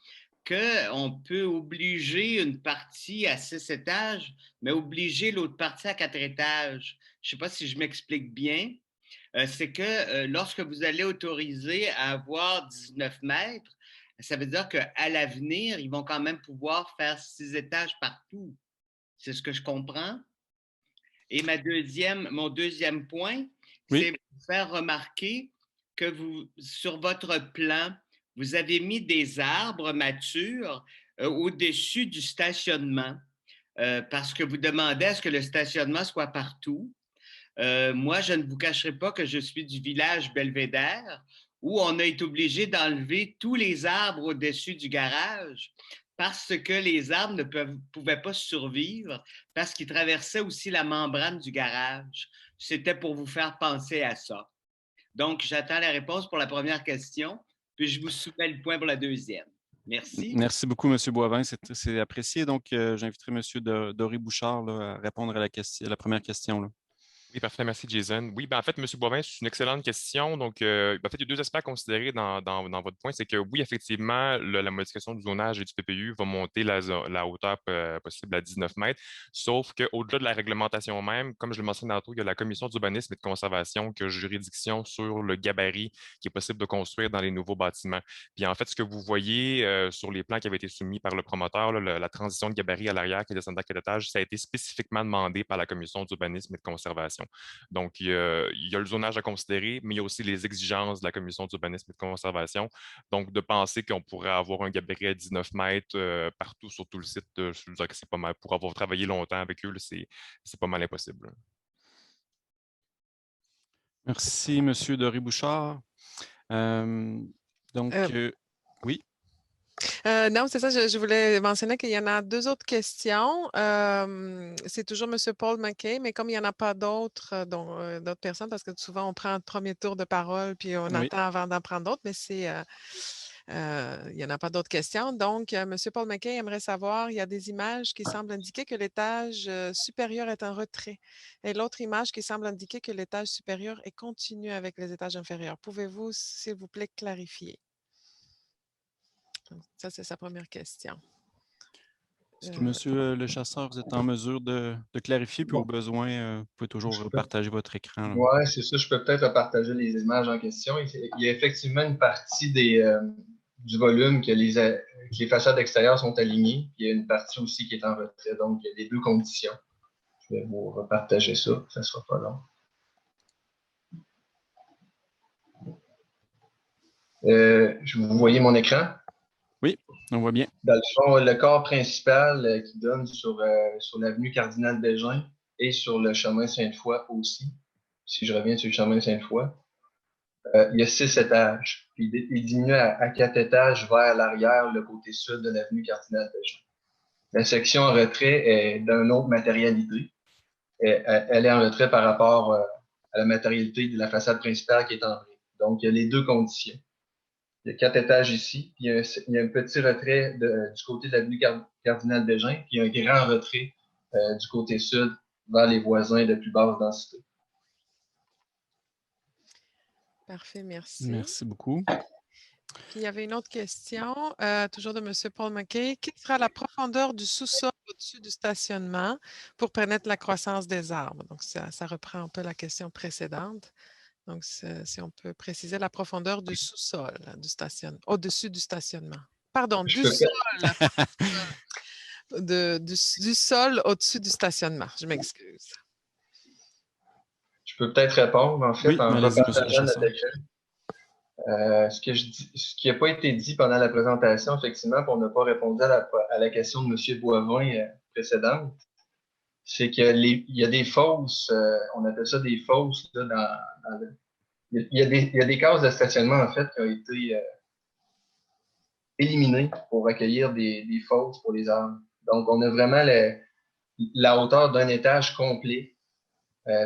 qu'on peut obliger une partie à 6 étages, mais obliger l'autre partie à 4 étages? Je ne sais pas si je m'explique bien. C'est que lorsque vous allez autoriser à avoir 19 mètres, ça veut dire qu'à l'avenir, ils vont quand même pouvoir faire 6 étages partout. C'est ce que je comprends. Et mon deuxième point, c'est vous faire remarquer que sur votre plan, vous avez mis des arbres matures au-dessus du stationnement parce que vous demandez à ce que le stationnement soit partout. Moi, je ne vous cacherai pas que je suis du village Belvédère où on a été obligé d'enlever tous les arbres au-dessus du garage parce que les arbres ne pouvaient pas survivre parce qu'ils traversaient aussi la membrane du garage. C'était pour vous faire penser à ça. Donc, j'attends la réponse pour la première question, puis je vous soumets le point pour la deuxième. Merci. Merci beaucoup, M. Boivin. C'est apprécié. Donc, j'inviterai M. Doré Bouchard là, à répondre à la première question. Là. Oui, parfait. Merci, Jason. Oui, en fait, M. Boivin, c'est une excellente question. Donc, en fait, il y a deux aspects à considérer dans votre point. C'est que oui, effectivement, la modification du zonage et du PPU va monter la hauteur possible à 19 mètres. Sauf qu'au-delà de la réglementation même, comme je le mentionnais tantôt, il y a la Commission d'urbanisme et de conservation qui a juridiction sur le gabarit qui est possible de construire dans les nouveaux bâtiments. Puis, en fait, ce que vous voyez sur les plans qui avaient été soumis par le promoteur, là, la transition de gabarit à l'arrière qui descend à 4 étages, ça a été spécifiquement demandé par la Commission d'urbanisme et de conservation. Donc, il y a le zonage à considérer, mais il y a aussi les exigences de la Commission d'urbanisme et de conservation. Donc, de penser qu'on pourrait avoir un gabarit à 19 mètres partout sur tout le site, je veux dire que c'est pas mal. Pour avoir travaillé longtemps avec eux, c'est pas mal impossible. Merci, M. Doré Bouchard. Oui. Non, c'est ça, je voulais mentionner qu'il y en a deux autres questions. C'est toujours M. Paul McKay, mais comme il n'y en a pas d'autres d'autres personnes, parce que souvent on prend un premier tour de parole puis on attend avant d'en prendre d'autres, mais il n'y en a pas d'autres questions. Donc, M. Paul McKay aimerait savoir, il y a des images qui semblent indiquer que l'étage supérieur est en retrait et l'autre image qui semble indiquer que l'étage supérieur est continu avec les étages inférieurs. Pouvez-vous, s'il vous plaît, clarifier? Ça, c'est sa première question. Est-ce que, M. le chasseur, vous êtes en mesure de clarifier, puis au besoin, vous pouvez toujours partager votre écran? Oui, c'est ça. Je peux peut-être partager les images en question. Il y a effectivement une partie du volume que les façades extérieures sont alignées. Puis il y a une partie aussi qui est en retrait. Donc, il y a les deux conditions. Je vais vous repartager ça. Ça ne sera pas long. Vous voyez mon écran? Oui, on voit bien. Dans le fond, le corps principal qui donne sur l'avenue Cardinal-Bégin et sur le chemin Sainte-Foy aussi. Si je reviens sur le chemin Sainte-Foy, il y a 6 étages. Puis il diminue à 4 étages vers l'arrière, le côté sud de l'avenue Cardinal-Bégin. La section en retrait est d'une autre matérialité. Elle est en retrait par rapport à la matérialité de la façade principale qui est en brique. Donc, il y a les deux conditions. Il y a 4 étages ici, puis il y a un petit retrait du côté de l'avenue Cardinal-Bégin, puis il y a un grand retrait du côté sud vers les voisins de plus basse densité. Parfait, merci. Merci beaucoup. Puis il y avait une autre question, toujours de M. Paul McKay. Quelle sera la profondeur du sous-sol au-dessus du stationnement pour permettre la croissance des arbres? Donc, ça reprend un peu la question précédente. Donc, si on peut préciser la profondeur du sous-sol du stationnement, au-dessus du stationnement. Pardon, Je du peux sol, du sol au-dessus du stationnement. Je m'excuse. Je peux peut-être répondre, en fait, Oui, en allez-y, monsieur repartageant notre Lechasseur. écran. Ce qui n'a pas été dit pendant la présentation, effectivement, puis on n'a pas répondu à la question de M. Boivin précédente, c'est qu'il y a des fosses, on appelle ça des fosses, là, il y a des cases de stationnement, en fait, qui ont été éliminées pour accueillir des fosses pour les arbres. Donc, on a vraiment la hauteur d'un étage complet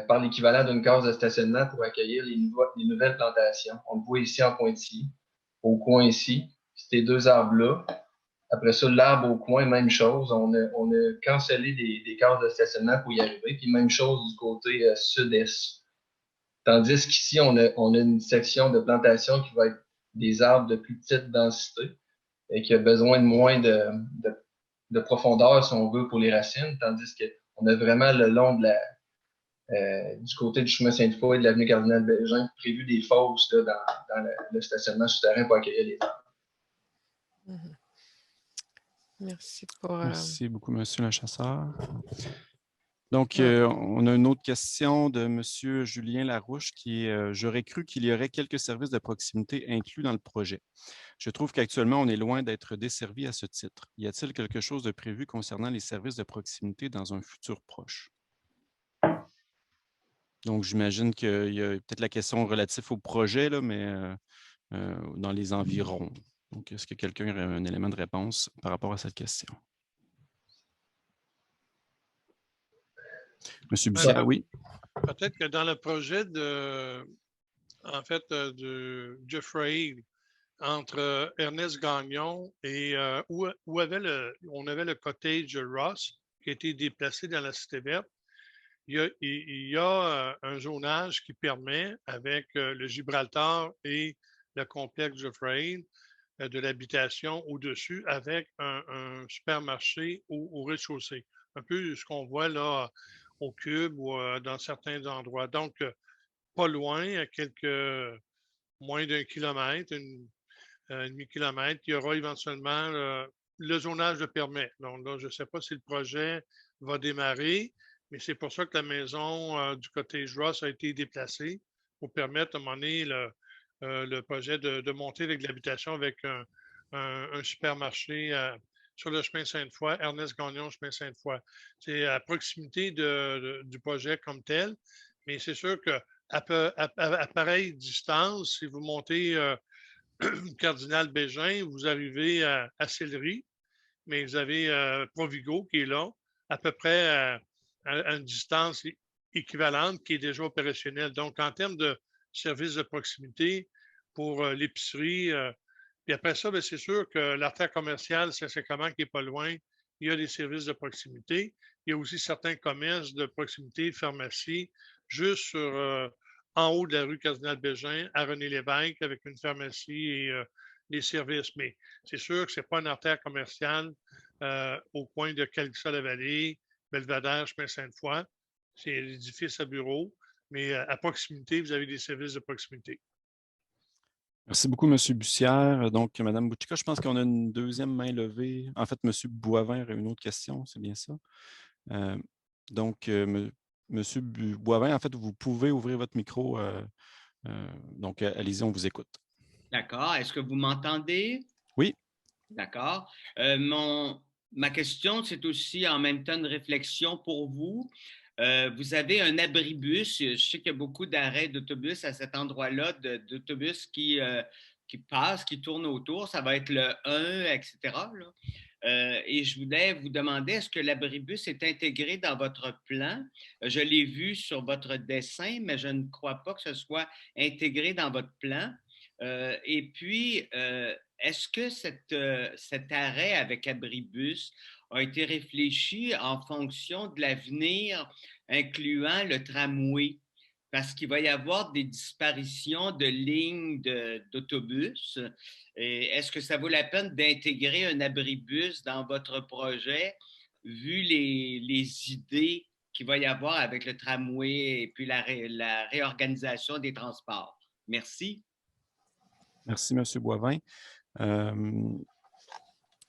par l'équivalent d'une case de stationnement pour accueillir les nouvelles plantations. On le voit ici en pointillé, au coin ici, ces deux arbres-là. Après ça, l'arbre au coin, même chose. On a cancellé des cases de stationnement pour y arriver. Puis même chose du côté sud-est. Tandis qu'ici, on a une section de plantation qui va être des arbres de plus petite densité et qui a besoin de moins de profondeur, si on veut, pour les racines. Tandis qu'on a vraiment le long de du côté du chemin Sainte-Foy et de l'avenue Cardinal-Bégin prévu des fosses là, dans le stationnement souterrain pour accueillir les arbres. Mhm. Merci pour... Merci beaucoup, M. Lechasseur. Donc, Ouais. on a une autre question de M. Julien Larouche qui est j'aurais cru qu'il y aurait quelques services de proximité inclus dans le projet. Je trouve qu'actuellement, on est loin d'être desservi à ce titre. Y a-t-il quelque chose de prévu concernant les services de proximité dans un futur proche? Donc, j'imagine qu'il y a peut-être la question relative au projet, là, mais dans les environs. Donc, est-ce que quelqu'un aurait un élément de réponse par rapport à cette question? Monsieur Bussière, oui. Peut-être que dans le projet de Jeffrey, entre Ernest Gagnon et où on avait le cottage Ross qui a été déplacé dans la cité verte, il y a un zonage qui permet, avec le Gibraltar et le complexe Jeffrey, de l'habitation au-dessus, avec un supermarché au rez-de-chaussée. Un peu ce qu'on voit là au Cube ou dans certains endroits. Donc, pas loin, à moins d'un kilomètre, un demi-kilomètre, il y aura éventuellement le zonage le permet. Donc là, je ne sais pas si le projet va démarrer, mais c'est pour ça que la maison du cottage Ross a été déplacée pour permettre à un moment donné le projet de monter avec l'habitation avec un supermarché sur le chemin Sainte-Foy, Ernest Gagnon, chemin Sainte-Foy. C'est à proximité du projet comme tel, mais c'est sûr qu'à pareille distance, si vous montez Cardinal Bégin, vous arrivez à Sillery, mais vous avez Provigo qui est là, à peu près à une distance équivalente qui est déjà opérationnelle. Donc, en termes de services de proximité pour l'épicerie, puis après ça, c'est sûr que l'artère commerciale, c'est comment qui n'est pas loin. Il y a des services de proximité. Il y a aussi certains commerces de proximité, pharmacie, juste en haut de la rue Cardinal-Bégin, à René-Lévesque, avec une pharmacie et des services. Mais c'est sûr que ce n'est pas une artère commerciale au coin de Calissa-la-Vallée, Belvedere, chemin Sainte-Foy. C'est l'édifice à bureau. Mais à proximité, vous avez des services de proximité. Merci beaucoup, M. Bussière. Donc, Mme Bouchika, je pense qu'on a une deuxième main levée. En fait, M. Boivin a une autre question, c'est bien ça? Donc, M. Boivin, en fait, vous pouvez ouvrir votre micro. Donc, allez-y, on vous écoute. D'accord. Est-ce que vous m'entendez? Oui. D'accord. Ma question, c'est aussi en même temps une réflexion pour vous. Vous avez un abribus. Je sais qu'il y a beaucoup d'arrêts d'autobus à cet endroit-là, d'autobus qui passent, qui tournent autour. Ça va être le 1, etc. Là. Et je voulais vous demander, est-ce que l'abribus est intégré dans votre plan? Je l'ai vu sur votre dessin, mais je ne crois pas que ce soit intégré dans votre plan. Et puis, est-ce que cet arrêt avec abribus a été réfléchi en fonction de l'avenir, incluant le tramway? parce qu'il va y avoir des disparitions de lignes d'autobus. Est-ce que ça vaut la peine d'intégrer un abribus dans votre projet, vu les idées qu'il va y avoir avec le tramway et puis la réorganisation des transports? Merci. Merci, M. Boivin.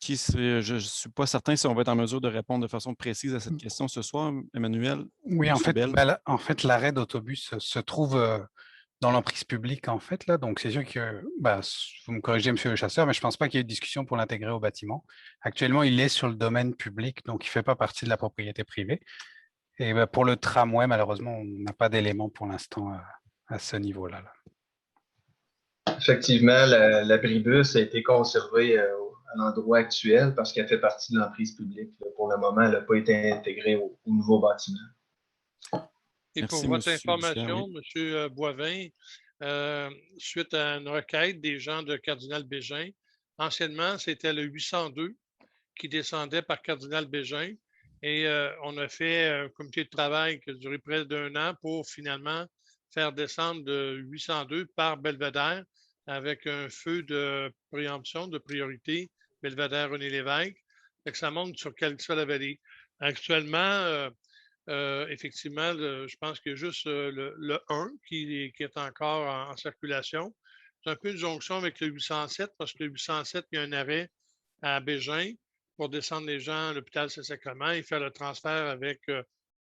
Je ne suis pas certain si on va être en mesure de répondre de façon précise à cette question ce soir, Emmanuel. Oui, en fait, l'arrêt d'autobus se trouve dans l'emprise publique, en fait. Là. Donc, c'est sûr que, vous me corrigez, M. le chasseur, mais je ne pense pas qu'il y ait eu de discussion pour l'intégrer au bâtiment. Actuellement, il est sur le domaine public, donc il ne fait pas partie de la propriété privée. Et pour le tramway, malheureusement, on n'a pas d'éléments pour l'instant à ce niveau-là. Effectivement, l'abribus a été conservé à l'endroit actuel parce qu'elle fait partie de l'emprise publique. Pour le moment, elle n'a pas été intégrée au nouveau bâtiment. Et Merci, pour votre M. information, Bussière, M. Boivin, suite à une requête des gens de Cardinal-Bégin, anciennement, c'était le 802 qui descendait par Cardinal-Bégin. Et on a fait un comité de travail qui a duré près d'1 an pour finalement faire descendre de 802 par Belvédère avec un feu de préemption, de priorité, Belvédère-René Lévesque. Ça montre sur quelle soit la vallée. Actuellement, effectivement, je pense qu'il y a juste le 1 qui est encore en circulation. C'est un peu une jonction avec le 807 parce que le 807, il y a un arrêt à Bégin pour descendre les gens à l'hôpital Saint-Sacrement et faire le transfert avec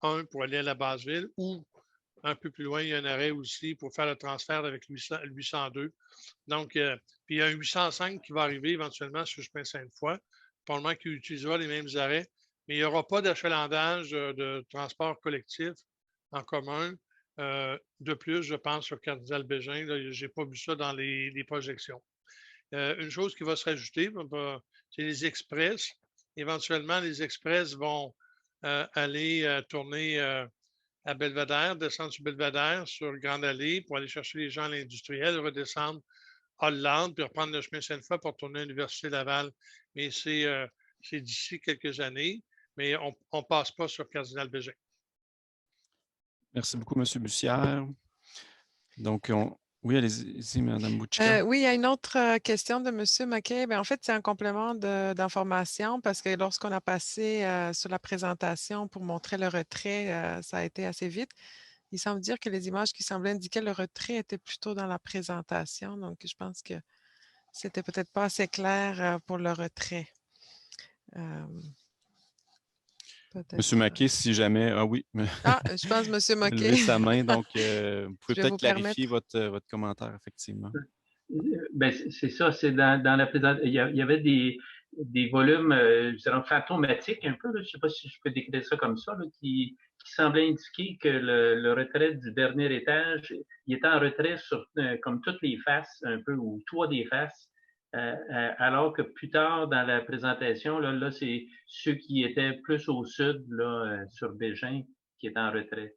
1 pour aller à la Basse-Ville, ou un peu plus loin, il y a un arrêt aussi pour faire le transfert avec le 802. Donc, puis il y a un 805 qui va arriver éventuellement sur Chemin-Sainte-Foy, probablement qui utilisera les mêmes arrêts, mais il n'y aura pas d'achalandage de transport collectif en commun. De plus, je pense sur Cardinal-Bégin, je n'ai pas vu ça dans les projections. Une chose qui va se rajouter, c'est les express. Éventuellement, les express vont aller tourner à Belvédère, descendre sur Belvédère, sur Grande Allée, pour aller chercher les gens à l'industriel, redescendre Hollande, puis reprendre le chemin Sainte-Foy pour tourner à l'Université Laval. Mais c'est d'ici quelques années, mais on ne passe pas sur Cardinal-Bégin. Merci beaucoup, M. Bussière. Donc, oui, allez-y, Mme Bouchka. Oui, il y a une autre question de M. Mackay. En fait, c'est un complément d'information parce que lorsqu'on a passé sur la présentation pour montrer le retrait, ça a été assez vite. Il semble dire que les images qui semblaient indiquer le retrait étaient plutôt dans la présentation. Donc, je pense que c'était peut-être pas assez clair pour le retrait. Monsieur Mackay, si jamais... Ah oui. Je pense que M. Mackay. Lever sa main, donc vous pouvez peut-être clarifier votre commentaire, effectivement. C'est ça, c'est dans la présentation. Il y avait des volumes, je dirais, fantomatiques un peu, là, je ne sais pas si je peux décrire ça comme ça, là, qui semblaient indiquer que le retrait du dernier étage, il était en retrait sur comme toutes les faces, un peu, ou 3 des faces. Alors que plus tard dans la présentation, là c'est ceux qui étaient plus au sud, là, sur Bégin, qui étaient en retrait.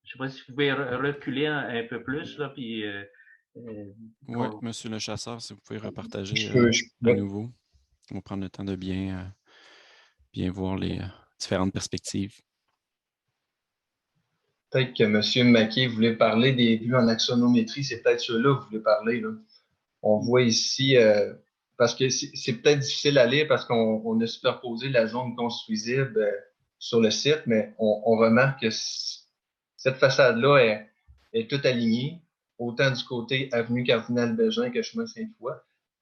Je ne sais pas si vous pouvez reculer un peu plus, là, puis... oui, Monsieur le chasseur, si vous pouvez repartager de nouveau. On va prendre le temps de bien voir les différentes perspectives. Peut-être que M. Mackay voulait parler des vues en axonométrie. C'est peut-être ceux-là que vous voulez parler, là. On voit ici, parce que c'est peut-être difficile à lire parce qu'on a superposé la zone construisible sur le site, mais on remarque que cette façade-là est toute alignée, autant du côté avenue Cardinal-Bégin que chemin Sainte-Foy.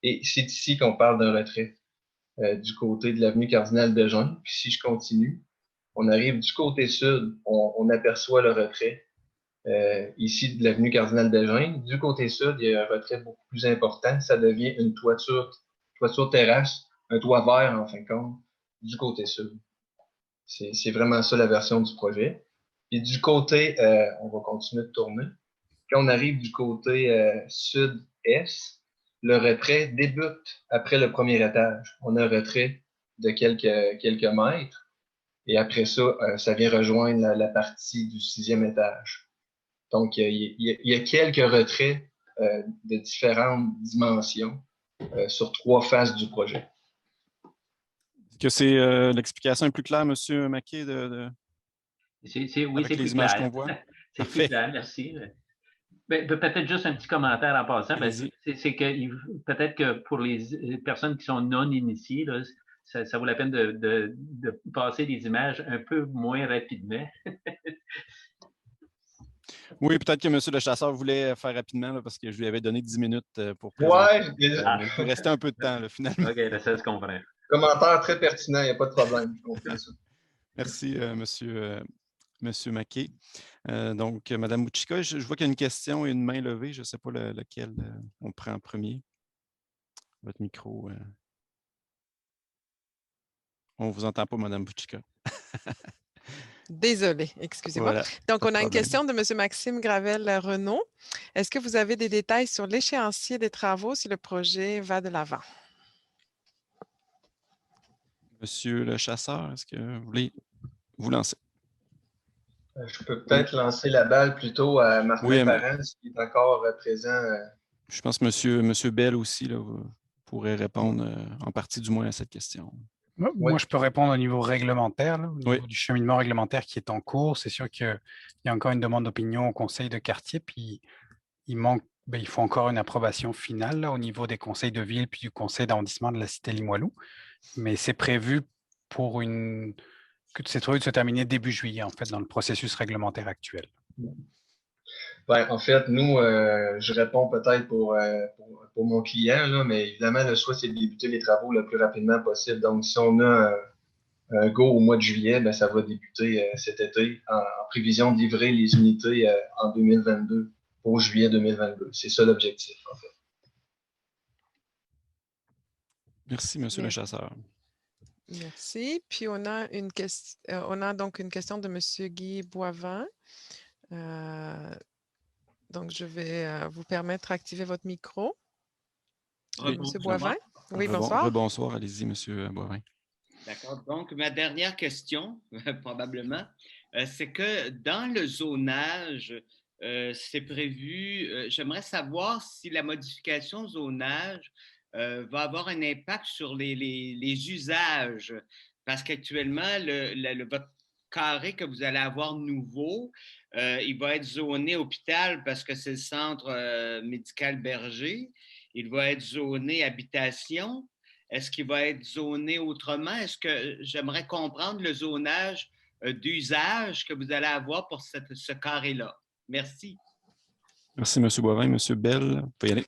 Et c'est ici qu'on parle d'un retrait du côté de l'avenue Cardinal-Bégin. Puis si je continue, on arrive du côté sud, on aperçoit le retrait. Ici, de l'avenue Cardinal-Bégin. Du côté sud, il y a un retrait beaucoup plus important. Ça devient une toiture terrasse, un toit vert, en fin de compte, du côté sud. C'est vraiment ça la version du projet. Et du côté, on va continuer de tourner. Quand on arrive du côté sud-est, le retrait débute après le premier étage. On a un retrait de quelques mètres. Et après ça, ça vient rejoindre la partie du 6e étage. Donc, il y a quelques retraits de différentes dimensions sur 3 faces du projet. Est-ce que c'est l'explication est plus claire, M. Mackay, oui, avec les images qu'on voit? Parfait. Clair, merci. Ben, peut-être juste un petit commentaire en passant. Ben, Allez-y. c'est que peut-être que pour les personnes qui sont non initiées, là, ça vaut la peine de passer des images un peu moins rapidement. Oui, peut-être que M. le chasseur voulait faire rapidement là, parce que je lui avais donné 10 minutes pour Ouais, présenter. désolé. Mais il nous restait un peu de temps, là, finalement. OK, là, ça se comprend. Commentaire très pertinent, il n'y a pas de problème. Je comprends ça. Merci, Monsieur Maquet. Donc, Mme Bouchika, je vois qu'il y a une question et une main levée. Je ne sais pas laquelle on prend en premier. Votre micro. On ne vous entend pas, Mme Bouchika. Désolée, excusez-moi. Voilà, Donc, pas de on a une problème. question de M. Maxime Gravel-Renaud. Est-ce que vous avez des détails sur l'échéancier des travaux si le projet va de l'avant? Monsieur le chasseur, est-ce que vous voulez vous lancer? Je peux peut-être lancer la balle plutôt à Martin Oui, Parent, qui est encore présent. Je pense que monsieur Bell aussi là, pourrait répondre en partie du moins à cette question. Moi, je peux répondre au niveau réglementaire, là, au niveau Oui. du cheminement réglementaire qui est en cours. C'est sûr qu'il y a encore une demande d'opinion au conseil de quartier, puis il faut encore une approbation finale là, au niveau des conseils de ville puis du conseil d'arrondissement de la cité Limoilou. Mais c'est prévu que ces travaux de se terminer début juillet, en fait, dans le processus réglementaire actuel. Ben, en fait, nous, je réponds peut-être pour mon client, là, mais évidemment, le souhait, c'est de débuter les travaux le plus rapidement possible. Donc, si on a un go au mois de juillet, ben, ça va débuter cet été en prévision de livrer les unités en 2022, pour juillet 2022. C'est ça l'objectif, en fait. Merci, Monsieur le chasseur. Merci. Puis, on a donc une question de M. Guy Boivin. Donc, je vais vous permettre d'activer votre micro. Monsieur Boivin? Oui, bonsoir. Bonsoir, allez-y, Monsieur Boivin. D'accord. Donc, ma dernière question, probablement, c'est que dans le zonage, c'est prévu, j'aimerais savoir si la modification zonage va avoir un impact sur les usages, parce qu'actuellement, votre carré que vous allez avoir nouveau, il va être zoné hôpital parce que c'est le centre médical Berger. Il va être zoné habitation. Est-ce qu'il va être zoné autrement? Est-ce que j'aimerais comprendre le zonage d'usage que vous allez avoir pour ce carré-là? Merci. Merci, M. Boivin. M. Bell, vous pouvez y aller.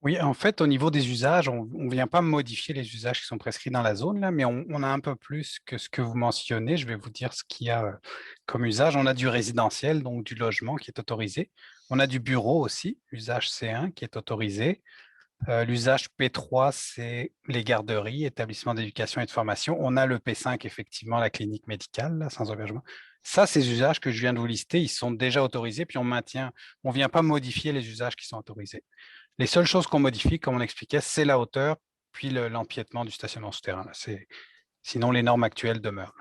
Oui, en fait, au niveau des usages, on ne vient pas modifier les usages qui sont prescrits dans la zone, là, mais on a un peu plus que ce que vous mentionnez. Je vais vous dire ce qu'il y a comme usage. On a du résidentiel, donc du logement qui est autorisé. On a du bureau aussi, usage C1 qui est autorisé. L'usage P3, c'est les garderies, établissements d'éducation et de formation. On a le P5, effectivement, la clinique médicale, là, sans engagement. Ça, ces usages que je viens de vous lister, ils sont déjà autorisés, puis on ne vient pas modifier les usages qui sont autorisés. Les seules choses qu'on modifie, comme on expliquait, c'est la hauteur, puis l'empiètement du stationnement souterrain. Sinon, les normes actuelles demeurent.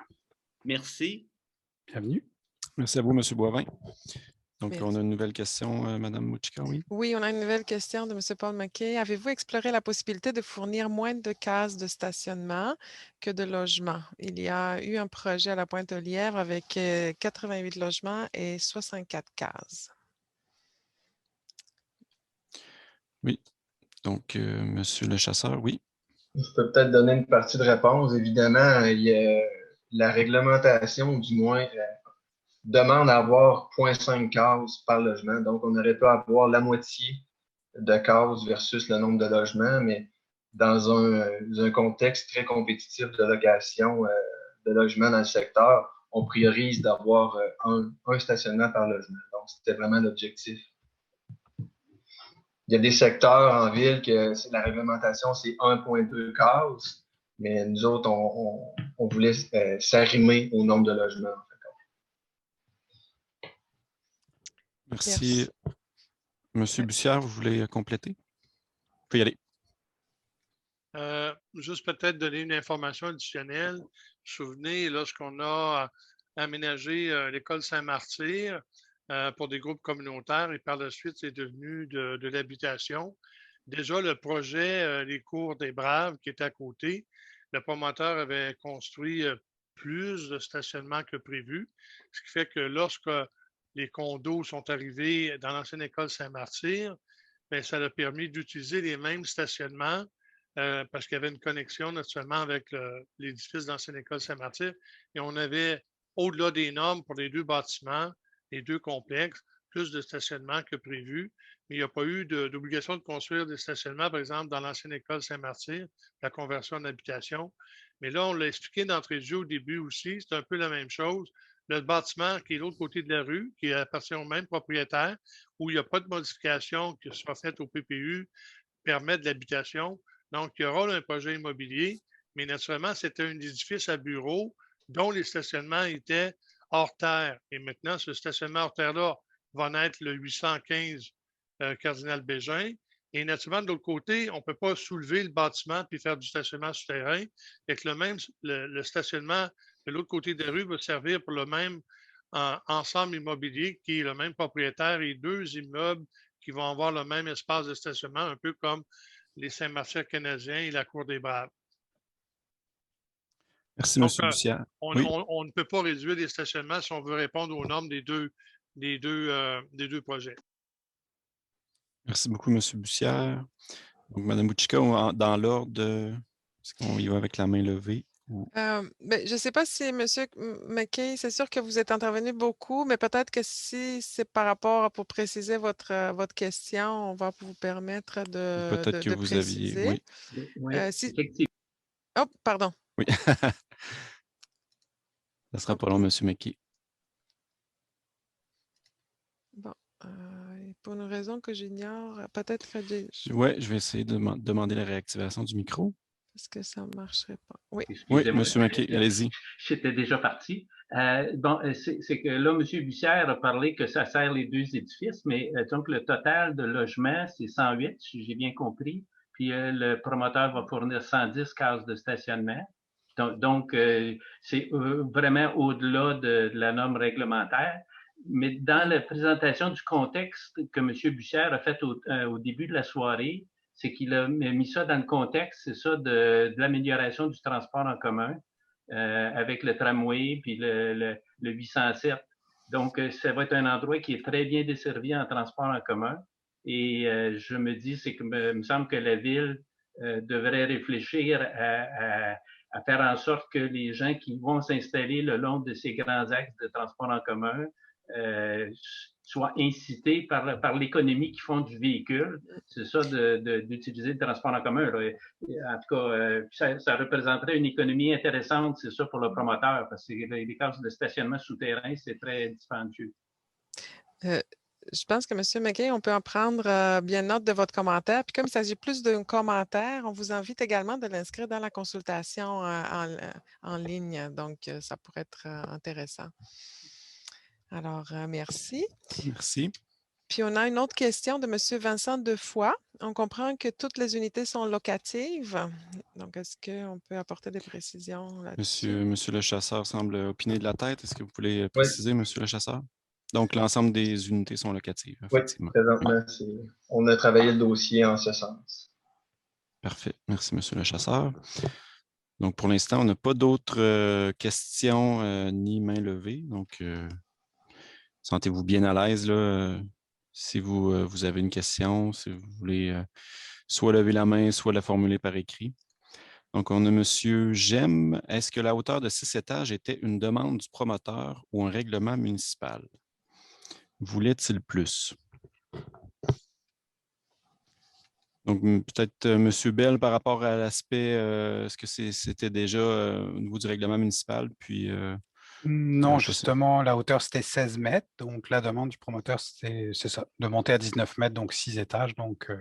Merci. Bienvenue. Merci à vous, M. Boivin. Donc, Merci. on a une nouvelle question, Mme Bouchika, oui? Oui, on a une nouvelle question de M. Paul Mackay. Avez-vous exploré la possibilité de fournir moins de cases de stationnement que de logements? Il y a eu un projet à la Pointe-aux-Lièvres avec 88 logements et 64 cases. Oui. Donc, Monsieur le chasseur, oui. Je peux peut-être donner une partie de réponse. Évidemment, il y a la réglementation, du moins, demande à avoir 0,5 cases par logement. Donc, on aurait pu avoir la moitié de cases versus le nombre de logements, mais dans un contexte très compétitif de location de logements dans le secteur, on priorise d'avoir un stationnement par logement. Donc, c'était vraiment l'objectif. Il y a des secteurs en ville que la réglementation, c'est 1,2 cases, mais nous autres, on voulait s'arrimer au nombre de logements. Merci. Monsieur Bussière, vous voulez compléter? Vous pouvez y aller. Juste peut-être donner une information additionnelle. Vous vous souvenez, lorsqu'on a aménagé l'école Saint-Martyr pour des groupes communautaires et par la suite, c'est devenu de l'habitation. Déjà, le projet Les Cours des Braves qui était à côté, le promoteur avait construit plus de stationnement que prévu, ce qui fait que lorsque les condos sont arrivés dans l'ancienne école Saint-Martyr, bien, ça a permis d'utiliser les mêmes stationnements parce qu'il y avait une connexion naturellement avec l'édifice d'ancienne école Saint-Martyr. Et on avait, au-delà des normes pour les deux bâtiments, les deux complexes, plus de stationnement que prévu. Mais il n'y a pas eu d'obligation de construire des stationnements, par exemple, dans l'ancienne école Saint-Martyr, la conversion en habitation. Mais là, on l'a expliqué d'entrée de jeu au début aussi, c'est un peu la même chose. Le bâtiment qui est de l'autre côté de la rue, qui appartient au même propriétaire, où il n'y a pas de modification qui soit faite au PPU, permet de l'habitation. Donc, il y aura un projet immobilier, mais naturellement, c'était un édifice à bureaux dont les stationnements étaient hors terre. Et maintenant, ce stationnement hors terre-là va naître le 815 Cardinal Bégin. Et naturellement, de l'autre côté, on ne peut pas soulever le bâtiment puis faire du stationnement souterrain. Et que le stationnement de l'autre côté de la rue va servir pour le même ensemble immobilier qui est le même propriétaire et deux immeubles qui vont avoir le même espace de stationnement, un peu comme les Saint-Martyr canadiens et la Cour des Braves. Merci, M. Bussière. On ne peut pas réduire les stationnements si on veut répondre aux normes des deux projets. Merci beaucoup, M. Bussière. Donc, Mme Bouchika, dans l'ordre, est-ce qu'on y va avec la main levée? Ben, je ne sais pas si M. McKay, c'est sûr que vous êtes intervenu beaucoup, mais peut-être que si c'est par rapport pour préciser votre question, on va vous permettre de Peut-être que vous préciser. aviez, oui, effectivement. Oh, pardon. Oui. Ça ne sera pas long, M. McKay. Bon, pour une raison que j'ignore, peut-être que oui, je vais essayer de demander la réactivation du micro. Est-ce que ça ne marcherait pas? Oui, M. McKay, allez-y. J'étais déjà parti. Bon, c'est que là, M. Bussière a parlé que ça sert les deux édifices, mais donc le total de logements, c'est 108, si j'ai bien compris. Puis le promoteur va fournir 110 cases de stationnement. Donc c'est vraiment au-delà de la norme réglementaire. Mais dans la présentation du contexte que M. Bussière a fait au début de la soirée, c'est qu'il a mis ça dans le contexte, c'est ça, de l'amélioration du transport en commun avec le tramway puis le 807. Donc, ça va être un endroit qui est très bien desservi en transport en commun. Et je me dis, c'est que me semble que la ville devrait réfléchir à faire en sorte que les gens qui vont s'installer le long de ces grands axes de transport en commun soient incités par l'économie qui font du véhicule. C'est ça, d'utiliser le transport en commun. Là. En tout cas, ça représenterait une économie intéressante, c'est ça, pour le promoteur, parce que les cases de stationnement souterrain, c'est très dispendieux. Je pense que M. McKay, on peut en prendre bien note de votre commentaire. Puis comme il s'agit plus d'un commentaire, on vous invite également de l'inscrire dans la consultation en ligne. Donc, ça pourrait être intéressant. Alors, merci. Merci. Puis, on a une autre question de M. Vincent Defoy. On comprend que toutes les unités sont locatives. Donc, est-ce qu'on peut apporter des précisions là-dessus? Monsieur le chasseur semble opiner de la tête. Est-ce que vous voulez préciser, M. le chasseur? Donc, l'ensemble des unités sont locatives, effectivement. Oui, présentement, on a travaillé le dossier en ce sens. Parfait. Merci, M. le chasseur. Donc, pour l'instant, on n'a pas d'autres questions ni main levée. Donc, sentez-vous bien à l'aise là. Si vous avez une question, si vous voulez soit lever la main, soit la formuler par écrit. Donc, on a M. Gem. Est-ce que la hauteur de 6 étages était une demande du promoteur ou un règlement municipal? Voulait-il plus? Donc, peut-être M. Bell, par rapport à l'aspect, est-ce que c'était déjà au niveau du règlement municipal? Puis, non, justement, la hauteur, c'était 16 mètres. Donc, la demande du promoteur, c'est ça, de monter à 19 mètres, donc 6 étages. Donc,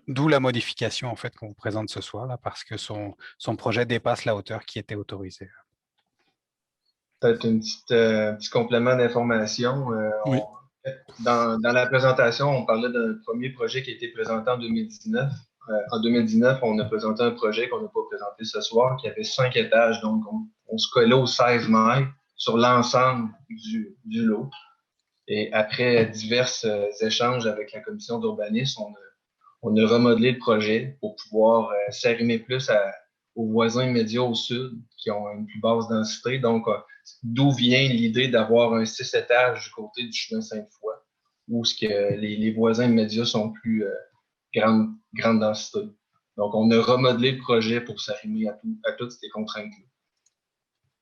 d'où la modification, en fait, qu'on vous présente ce soir, là, parce que son projet dépasse la hauteur qui était autorisée. Peut-être un petit complément d'information. Oui. Dans la présentation, on parlait d'un premier projet qui a été présenté en 2019. En 2019, on a présenté un projet qu'on n'a pas présenté ce soir, qui avait 5 étages. Donc, on se collait aux 16 mètres sur l'ensemble du lot. Et après divers échanges avec la commission d'urbanisme, on a remodelé le projet pour pouvoir s'arrimer plus aux voisins immédiats au sud qui ont une plus basse densité. Donc, d'où vient l'idée d'avoir un 6 étages du côté du chemin Sainte-Foy, où les voisins immédiats sont plus grande densité. Donc, on a remodelé le projet pour s'arrimer à toutes ces contraintes-là.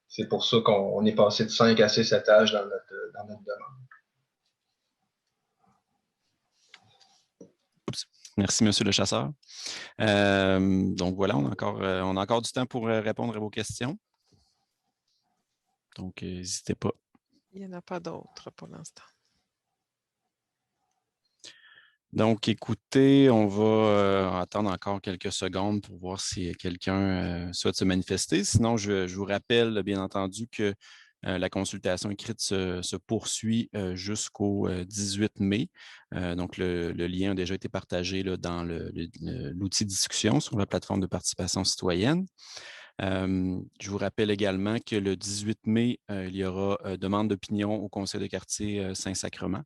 C'est pour ça qu'on est passé de 5 à 6 étages dans notre demande. Merci, M. le chasseur. Donc, voilà, on a encore du temps pour répondre à vos questions. Donc, n'hésitez pas. Il n'y en a pas d'autres pour l'instant. Donc, écoutez, on va attendre encore quelques secondes pour voir si quelqu'un souhaite se manifester. Sinon, je vous rappelle, bien entendu, que la consultation écrite se poursuit jusqu'au 18 mai. Donc, le lien a déjà été partagé là, dans l'outil de discussion sur la plateforme de participation citoyenne. Je vous rappelle également que le 18 mai, il y aura demande d'opinion au Conseil de quartier Saint-Sacrement.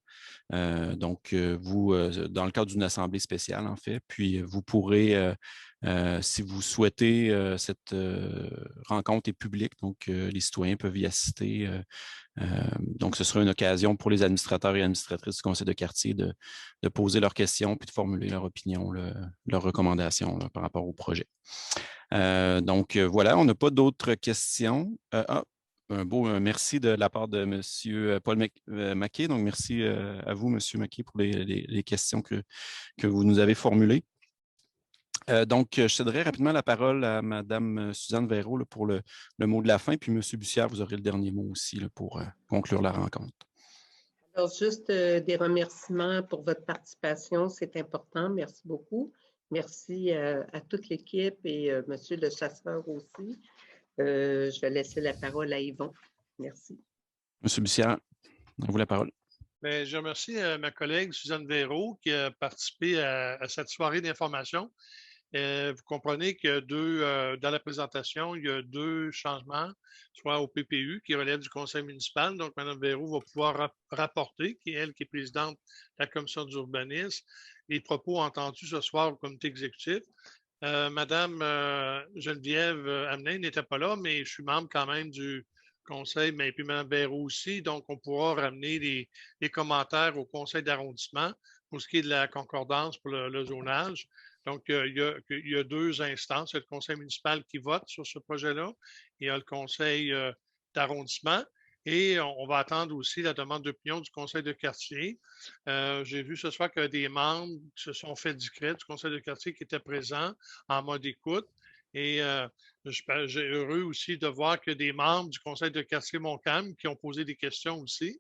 Donc, vous, dans le cadre d'une assemblée spéciale, en fait, puis vous pourrez, si vous souhaitez, cette rencontre est publique, donc les citoyens peuvent y assister. Donc, ce sera une occasion pour les administrateurs et administratrices du Conseil de quartier de poser leurs questions puis de formuler leur opinion, leurs recommandations là, par rapport au projet. Donc, voilà, on n'a pas d'autres questions. Un beau merci de la part de M. Paul Maquet. Donc, merci à vous, M. Maquet, pour les questions que vous nous avez formulées. Donc, je céderai rapidement la parole à Mme Suzanne Véraud là, pour le mot de la fin. Puis, M. Bussière, vous aurez le dernier mot aussi là, pour conclure la rencontre. Alors, juste des remerciements pour votre participation. C'est important. Merci beaucoup. Merci à toute l'équipe et M. le chasseur aussi. Je vais laisser la parole à Yvon. Merci. M. Bussière, à vous la parole. Bien, je remercie ma collègue Suzanne Véraud qui a participé à cette soirée d'information. Vous comprenez que dans la présentation, il y a 2 changements, soit au PPU qui relève du conseil municipal. Donc, Mme Véraud va pouvoir rapporter, qui est présidente de la commission d'urbanisme, les propos entendus ce soir au comité exécutif. Mme Geneviève Amenin n'était pas là, mais je suis membre quand même du conseil, mais puis Mme Véraud aussi. Donc, on pourra ramener les commentaires au conseil d'arrondissement pour ce qui est de la concordance pour le zonage. Donc, il y a 2 instances. Il y a le conseil municipal qui vote sur ce projet-là. Il y a le conseil d'arrondissement. Et on va attendre aussi la demande d'opinion du conseil de quartier. J'ai vu ce soir qu'il y a des membres qui se sont fait discrets du conseil de quartier qui étaient présents en mode écoute. Et j'ai heureux aussi de voir que des membres du conseil de quartier Montcalm qui ont posé des questions aussi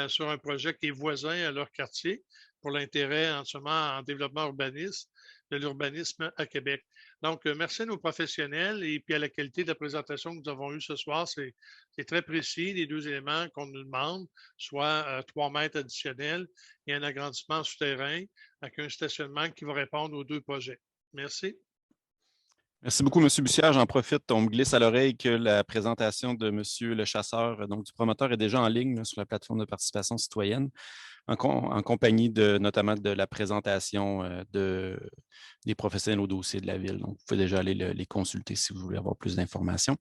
sur un projet qui est voisin à leur quartier pour l'intérêt en développement urbaniste de l'urbanisme à Québec. Donc, merci à nos professionnels et puis à la qualité de la présentation que nous avons eue ce soir. C'est très précis, les 2 éléments qu'on nous demande, soit 3 mètres additionnels et un agrandissement souterrain avec un stationnement qui va répondre aux 2 projets. Merci. Merci beaucoup, M. Bussière. J'en profite, on me glisse à l'oreille que la présentation de M. le chasseur, donc du promoteur, est déjà en ligne là, sur la plateforme de participation citoyenne, en compagnie notamment de la présentation des professionnels au dossier de la Ville. Donc, vous pouvez déjà aller les consulter si vous voulez avoir plus d'informations.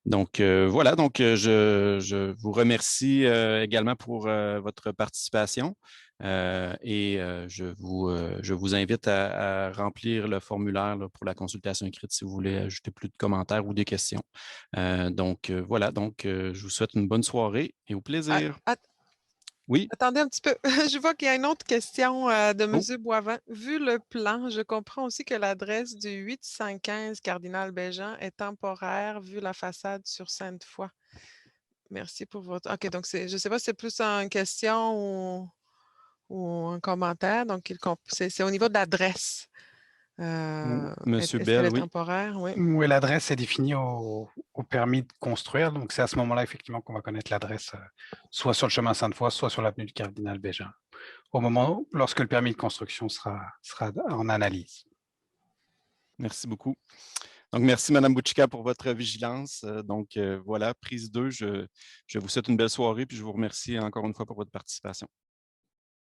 Donc, voilà, donc je vous remercie également pour votre participation. Et je vous invite à remplir le formulaire là, pour la consultation écrite si vous voulez ajouter plus de commentaires ou des questions. Donc, voilà, donc je vous souhaite une bonne soirée et au plaisir. Oui. Attendez un petit peu. Je vois qu'il y a une autre question de M. Boivin. Vu le plan, je comprends aussi que l'adresse du 8515 Cardinal Béjean est temporaire vu la façade sur Sainte-Foy. Merci pour votre... OK, donc je ne sais pas si c'est plus une question ou un commentaire. Donc, c'est au niveau de l'adresse. Monsieur Bell, oui. Temporaire, oui. Oui, l'adresse est définie au permis de construire. Donc, c'est à ce moment-là, effectivement, qu'on va connaître l'adresse, soit sur le chemin Sainte-Foy, soit sur l'avenue du Cardinal Béjean, lorsque le permis de construction sera en analyse. Merci beaucoup. Donc, merci, Mme Bouchika, pour votre vigilance. Donc, voilà, prise 2. Je vous souhaite une belle soirée, puis je vous remercie encore une fois pour votre participation.